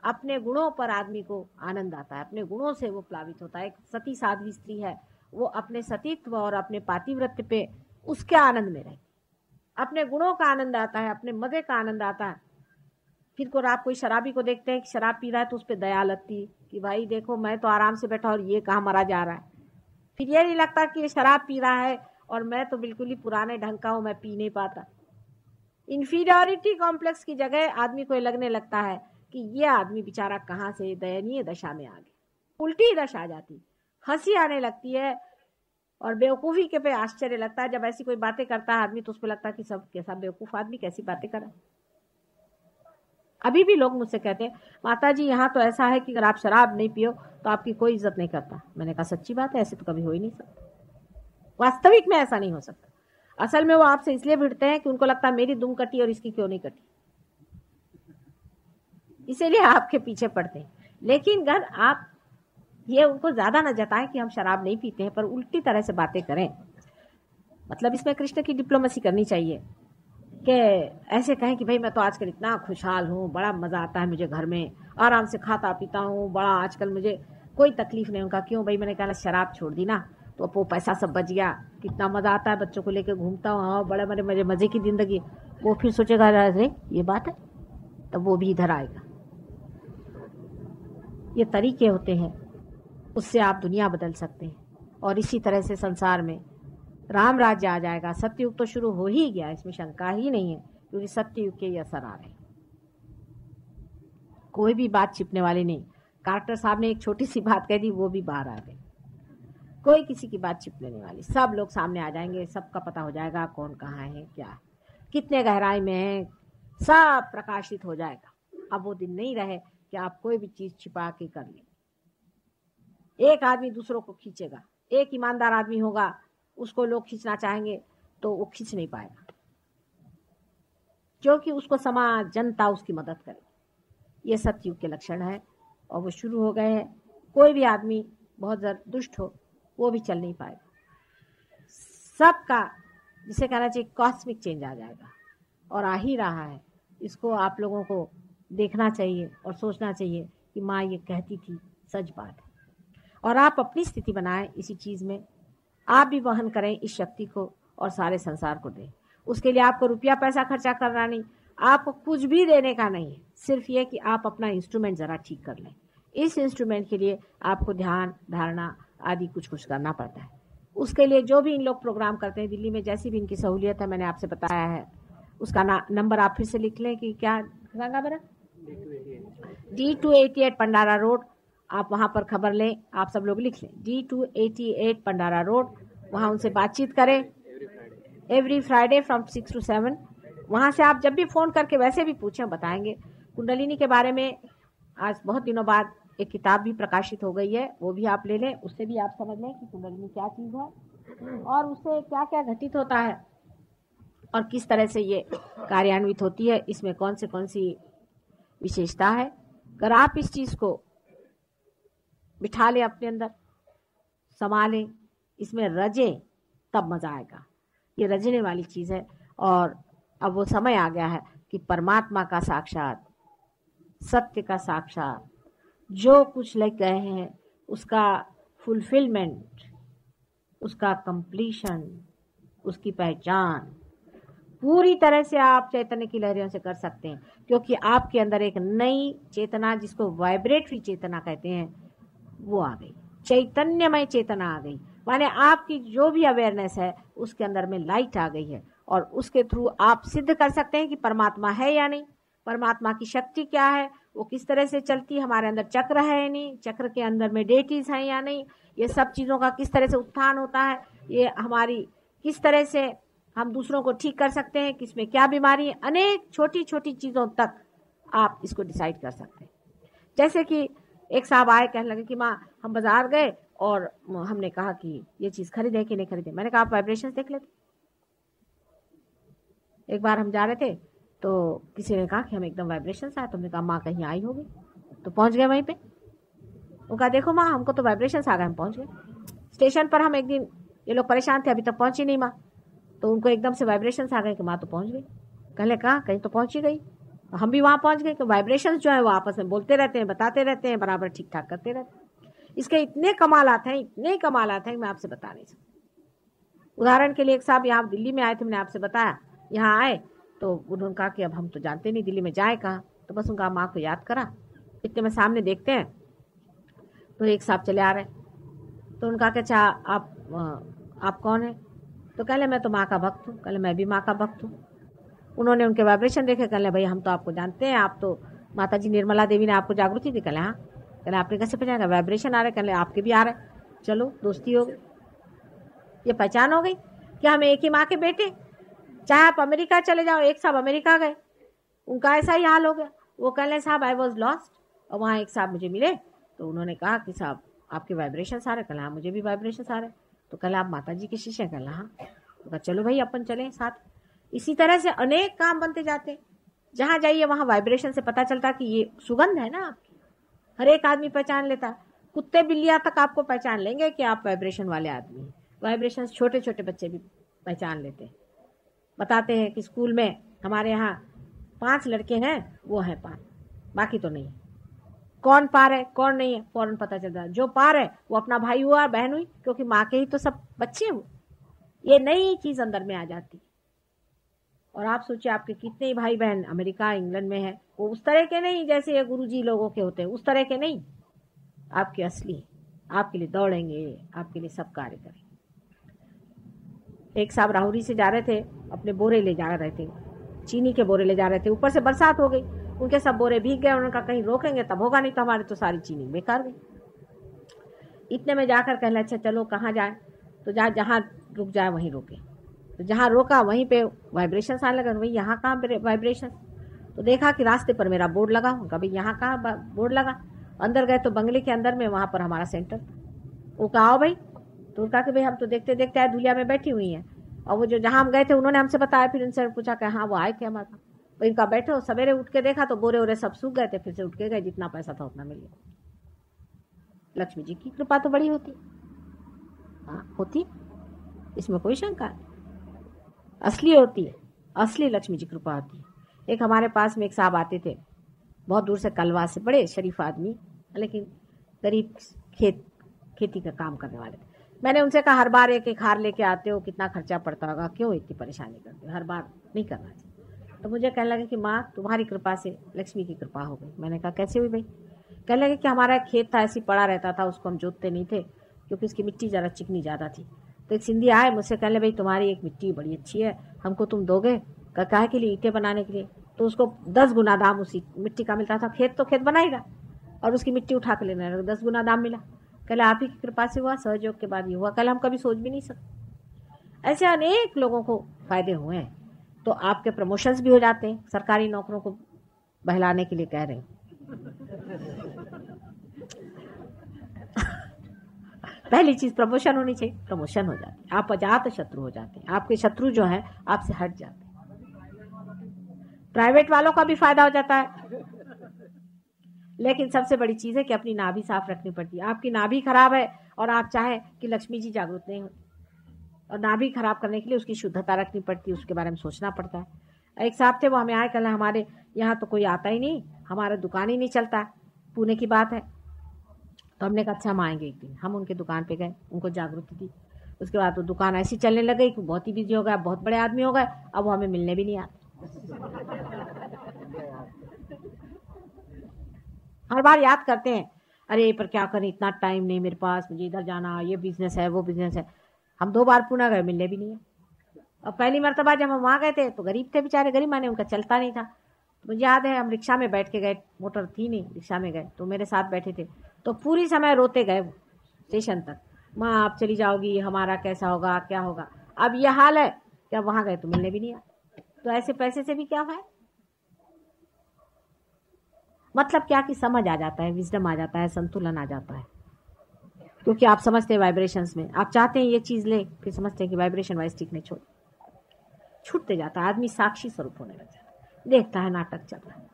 अपने गुणों पर आदमी को आनंद आता है, अपने गुणों से वो प्लावित होता है। एक सती साध्वी स्त्री है, वो अपने सतीत्व और अपने पातिव्रत्य पे उसके आनंद में रहे, अपने गुणों का आनंद आता है, अपने मजे का आनंद आता है। फिर को आप कोई शराबी को देखते हैं कि शराब पी रहा है तो उस पर दया लगती कि भाई देखो मैं तो आराम से बैठा और ये कहाँ मरा जा रहा है। फिर ये नहीं लगता कि ये शराब पी रहा है और मैं तो बिल्कुल ही पुराने ढंग का हूं, मैं पी नहीं पाता। इंफीरियोरिटी कॉम्प्लेक्स की जगह आदमी को लगने लगता है कि ये आदमी बेचारा कहाँ से दयनीय दशा में आ गया। उल्टी दशा आ जाती, हंसी आने लगती है और बेवकूफी के पे आश्चर्य लगता है। जब ऐसी कोई बातें करता है आदमी तो उस पर लगता है कि सब कैसा बेवकूफ आदमी कैसी बातें करे। अभी भी लोग मुझसे कहते हैं माता जी यहाँ तो ऐसा है कि अगर आप शराब नहीं पियो तो आपकी कोई इज्जत नहीं करता। मैंने कहा सच्ची बात है, ऐसे तो कभी हो ही नहीं सकता, वास्तविक में ऐसा नहीं हो सकता। असल में वो आपसे इसलिए भिड़ते हैं कि उनको लगता है मेरी दुम कटी और इसकी क्यों नहीं कटी, इसीलिए आपके पीछे पड़ते हैं। लेकिन अगर आप ये उनको ज्यादा न जताएं कि हम शराब नहीं पीते हैं, पर उल्टी तरह से बातें करें, मतलब इसमें कृष्ण की डिप्लोमेसी करनी चाहिए कि ऐसे कहें कि भाई मैं तो आजकल इतना खुशहाल हूँ, बड़ा मजा आता है मुझे, घर में आराम से खाता पीता हूँ, बड़ा आजकल मुझे कोई तकलीफ नहीं। उनका क्यों भाई? मैंने कहा शराब छोड़ दी ना तो वो पैसा सब बच गया, कितना मज़ा आता है, बच्चों को लेकर घूमता हूँ, हाँ बड़े बड़े मज़े की ज़िंदगी। वो फिर सोचेगा अरे ये बात है, तब वो भी इधर आएगा। ये तरीके होते हैं, उससे आप दुनिया बदल सकते हैं। और इसी तरह से संसार में राम राज्य आ जाएगा। सत्ययुग तो शुरू हो ही गया, इसमें शंका ही नहीं है, क्योंकि सत्ययुग के ये असर आ रहे हैं। कोई भी बात छिपने वाली नहीं। कलेक्टर साहब ने एक छोटी सी बात कह दी, वो भी बाहर आ गई। कोई किसी की बात छिपने नहीं वाली, सब लोग सामने आ जाएंगे, सबका पता हो जाएगा कौन कहाँ है, क्या है, कितने गहराई में है, सब प्रकाशित हो जाएगा। अब वो दिन नहीं रहे कि आप कोई भी चीज छिपा के कर लें। एक आदमी दूसरों को खींचेगा, एक ईमानदार आदमी होगा, उसको लोग खींचना चाहेंगे तो वो खींच नहीं पाएगा, क्योंकि उसको समाज जनता उसकी मदद करेगी। ये सतयुग के लक्षण है और वो शुरू हो गए हैं। कोई भी आदमी बहुत ज्यादा दुष्ट हो वो भी चल नहीं पाएगा। सबका जिसे कहना चाहिए कॉस्मिक चेंज आ जाएगा, और आ ही रहा है। इसको आप लोगों को देखना चाहिए और सोचना चाहिए कि माँ ये कहती थी, सच बात है। और आप अपनी स्थिति बनाएं इसी चीज में, आप भी वहन करें इस शक्ति को और सारे संसार को दें। उसके लिए आपको रुपया पैसा खर्चा करना नहीं, आपको कुछ भी देने का नहीं है, सिर्फ ये कि आप अपना इंस्ट्रूमेंट जरा ठीक कर लें। इस इंस्ट्रूमेंट के लिए आपको ध्यान धारणा आदि कुछ कुछ करना पड़ता है। उसके लिए जो भी इन लोग प्रोग्राम करते हैं दिल्ली में, जैसी भी इनकी सहूलियत है, मैंने आपसे बताया है, उसका नंबर आप फिर से लिख लें कि क्या रंगा मेरा D288 पंडारा रोड। आप वहां पर खबर लें, आप सब लोग लिख लें D288 पंडारा रोड। वहां उनसे बातचीत करें एवरी फ्राइडे फ्रॉम 6 to 7। वहां से आप जब भी फोन करके वैसे भी पूछें, बताएंगे। कुंडलिनी के बारे में आज बहुत दिनों बाद एक किताब भी प्रकाशित हो गई है, वो भी आप ले लें, उससे भी आप समझ लें कि कुंडलिनी क्या चीज है और उससे क्या क्या घटित होता है और किस तरह से ये कार्यान्वित होती है, इसमें कौन सी विशेषता है। अगर आप इस चीज को बिठा लें अपने अंदर, संभालें, इसमें रजें, तब मजा आएगा। ये रजने वाली चीज है। और अब वो समय आ गया है कि परमात्मा का साक्षात, सत्य का साक्षात, जो कुछ लग गए हैं उसका फुलफिलमेंट, उसका कंप्लीशन, उसकी पहचान पूरी तरह से आप चैतन्य की लहरियों से कर सकते हैं, क्योंकि आपके अंदर एक नई चेतना, जिसको वाइब्रेटरी चेतना कहते हैं, वो आ गई। चैतन्यमय चेतना आ गई, माने आपकी जो भी अवेयरनेस है उसके अंदर में लाइट आ गई है, और उसके थ्रू आप सिद्ध कर सकते हैं कि परमात्मा है या नहीं, परमात्मा की शक्ति क्या है, वो किस तरह से चलती है, हमारे अंदर चक्र है या नहीं, चक्र के अंदर में डेटीज हैं या नहीं, ये सब चीजों का किस तरह से उत्थान होता है, ये हमारी किस तरह से हम दूसरों को ठीक कर सकते हैं, किसमें क्या बीमारी है, अनेक छोटी छोटी चीजों तक आप इसको डिसाइड कर सकते हैं। जैसे कि एक साहब आए, कहने लगे कि माँ हम बाजार गए और हमने कहा कि ये चीज खरीदे कि नहीं खरीदे। मैंने कहा आप वाइब्रेशंस देख लेते। एक बार हम जा रहे थे तो किसी ने कहा कि हम एकदम वाइब्रेशंस आए, तो हमने कहा माँ कहीं आई होगी, तो पहुंच गए वहीं पे। वो कहा देखो माँ हमको तो वाइब्रेशंस आ गए, हम पहुंच गए। स्टेशन पर हम एक दिन, ये लोग परेशान थे, अभी तक पहुंची नहीं माँ, तो उनको एकदम से वाइब्रेशंस आ गए कि माँ तो पहुंच गई। कहले कहा कहीं तो पहुंची गई, हम भी वहां पहुंच गए। कि वाइब्रेशंस जो है वो आपस में बोलते रहते हैं, बताते रहते हैं, बराबर ठीक ठाक करते रहते हैं। इसके इतने कमालात हैं, इतने कमालात हैं कि मैं आपसे बता नहीं सकती। उदाहरण के लिए एक साहब यहाँ दिल्ली में आए थे, मैंने आपसे बताया, यहाँ आए तो उन्होंने कहा कि अब हम तो जानते नहीं दिल्ली में जाए कहाँ, तो बस उनका माँ को याद करा। इतने में सामने देखते हैं तो एक साहब चले आ रहे, तो उनका क्या अच्छा आप कौन है, तो कहले मैं तो माँ का भक्त हूँ। कहले मैं भी माँ का भक्त हूँ। उन्होंने उनके वाइब्रेशन देखे, कहले भाई हम तो आपको जानते हैं, आप तो माता जी निर्मला देवी ने आपको जागृति दी। कहले हाँ। कहले आपने कैसे पहचाना? वाइब्रेशन आ रहे। कहले आपके भी आ रहे, चलो दोस्ती हो गई, ये पहचान हो गई कि हम एक ही माँ के बेटे। चाहे आप अमेरिका चले जाओ, एक साहब अमेरिका गए, उनका ऐसा ही हाल हो गया। वो कहले साहब आई वॉज लॉस्ट, और वहाँ एक साहब मुझे मिले, तो उन्होंने कहा कि साहब आपके वाइब्रेशन आ रहे। कहला हाँ मुझे भी वाइब्रेशन आ रहे। तो कहला आप माता जी के शिष्य हैं? कहला हाँ। तो चलो भाई अपन चले साथ। इसी तरह से अनेक काम बनते जाते हैं, जहाँ जाइए वहाँ वाइब्रेशन से पता चलता कि ये सुगंध है ना आपकी, हर एक आदमी पहचान लेता। कुत्ते बिल्लियाँ तक आपको पहचान लेंगे कि आप वाइब्रेशन वाले आदमी हैं। वाइब्रेशन छोटे छोटे बच्चे भी पहचान लेते हैं। बताते हैं कि स्कूल में हमारे यहाँ 5 लड़के हैं, वो हैं 5, बाकी तो नहीं। कौन पार है कौन नहीं है फौरन पता चल जाता। जो पार है वो अपना भाई हुआ बहन हुई, क्योंकि माँ के ही तो सब बच्चे हुए। ये नई चीज अंदर में आ जाती। और आप सोचिए आपके कितने भाई बहन अमेरिका इंग्लैंड में है, वो उस तरह के नहीं जैसे ये गुरुजी लोगों के होते हैं, उस तरह के नहीं, आपके असली, आपके लिए दौड़ेंगे, आपके लिए सब कार्य करेंगे। एक साहब राहुरी से जा रहे थे, अपने बोरे ले जा रहे थे, चीनी के बोरे ले जा रहे थे, ऊपर से बरसात हो गई, उनके सब बोरे भीग गए। उन्होंने कहा कहीं रोकेंगे तब होगा, नहीं तो हमारे तो सारी चीनी बेकार गई। इतने में जाकर कहला अच्छा चलो कहाँ जाए, तो जहाँ रुक जाए वहीं रोके। तो जहाँ रोका वहीं पे वाइब्रेशन आने लगा। भाई यहाँ कहाँ वाइब्रेशन, तो देखा कि रास्ते पर मेरा बोर्ड लगा। उनका भाई यहाँ कहाँ बोर्ड लगा। अंदर गए तो बंगले के अंदर में वहाँ पर हमारा सेंटर। वो कहा आओ भाई, तो उनका कि भाई हम तो देखते देखते आए, धुलिया में बैठी हुई हैं। और वो जो जहाँ हम गए थे उन्होंने हमसे बताया, फिर इनसे पूछा कि हाँ वो आए थे हमारे पास। तो इनका बैठो, सवेरे उठ के देखा तो बोरे वोरे सब सूख गए थे, फिर से उठ के गए, जितना पैसा था उतना मिल गया। लक्ष्मी जी की कृपा तो बड़ी होती, हाँ होती, इसमें कोई शंका नहीं, असली होती है, असली लक्ष्मी जी कृपा होती है। एक हमारे पास में एक साहब आते थे बहुत दूर से, कलवा से, बड़े शरीफ आदमी, लेकिन गरीब, खेती का काम करने वाले थे। मैंने उनसे कहा हर बार एक एक हार लेके आते हो, कितना खर्चा पड़ता होगा, क्यों इतनी परेशानी करते हो, हर बार नहीं करना चाहिए। तो मुझे कहने लगे कि माँ तुम्हारी कृपा से लक्ष्मी की कृपा हो गई। मैंने कहा कैसे हुई भाई। कहने लगे कि हमारा खेत था ऐसी पड़ा रहता था, उसको हम जोतते नहीं थे क्योंकि उसकी मिट्टी ज़रा चिकनी ज़्यादा थी। तो एक सिंधी आए मुझसे, कहने भाई तुम्हारी एक मिट्टी बड़ी अच्छी है, हमको तुम दोगे? काहे के लिए? ईंटें बनाने के लिए। तो उसको 10 गुना दाम उसी मिट्टी का मिलता था। खेत तो खेत बनाएगा और उसकी मिट्टी उठा के लेने लगा, 10 गुना दाम मिला। कल आप ही की कृपा से हुआ, सहयोग के बाद ये हुआ, कल हम कभी सोच भी नहीं सकते। ऐसे अनेक लोगों को फायदे हुए हैं। तो आपके प्रमोशंस भी हो जाते हैं, सरकारी नौकरों को बहलाने के लिए कह रहे हैं। पहली चीज प्रमोशन होनी चाहिए, प्रमोशन हो जाती है, आप अजात शत्रु हो जाते हैं, आपके शत्रु जो है आपसे हट जाते हैं। प्राइवेट वालों का भी फायदा हो जाता है, लेकिन सबसे बड़ी चीज है कि अपनी नाभि साफ रखनी पड़ती है। आपकी नाभि खराब है और आप चाहे कि लक्ष्मी जी जागृत नहीं हो, और नाभि खराब करने के लिए उसकी शुद्धता रखनी पड़ती है, उसके बारे में सोचना पड़ता है। एक साहब थे, वो हमें आए, कल हमारे यहाँ तो कोई आता ही नहीं, हमारा दुकान ही नहीं चलता, पुणे की बात है। तो हमने कहा अच्छा हम आएंगे एक दिन। हम उनके दुकान पे गए, उनको जागृति दी। उसके बाद तो दुकान ऐसी चलने लग गई कि बहुत ही बिजी हो गया, बहुत बड़े आदमी हो गए, अब वो हमें मिलने भी नहीं आते। हर बार याद करते हैं, अरे पर क्या करें, इतना टाइम नहीं मेरे पास, मुझे इधर जाना, ये बिजनेस है वो बिजनेस है। हम 2 बार पुणे गए, मिलने भी नहीं है। और पहली मरतबा जब हम वहाँ गए थे तो गरीब थे बेचारे, गरीब माने उनका चलता नहीं था। मुझे याद है हम रिक्शा में बैठ के गए, मोटर थी नहीं, रिक्शा में गए, तो मेरे साथ बैठे थे, तो पूरी समय रोते गए वो स्टेशन तक, माँ आप चली जाओगी, हमारा कैसा होगा, क्या होगा। अब यह हाल है कि अब वहाँ गए तो मिलने भी नहीं आए। तो ऐसे पैसे से भी क्या है, मतलब क्या कि समझ आ जाता है, विजडम आ जाता है, संतुलन आ जाता है, क्योंकि आप समझते हैं वाइब्रेशंस में, आप चाहते हैं ये चीज ले, फिर समझते हैं कि वाइब्रेशन वाइज ठीक नहीं, छूटते जाता है, आदमी साक्षी स्वरूप होने लग जाता है, देखता है नाटक चल रहा है।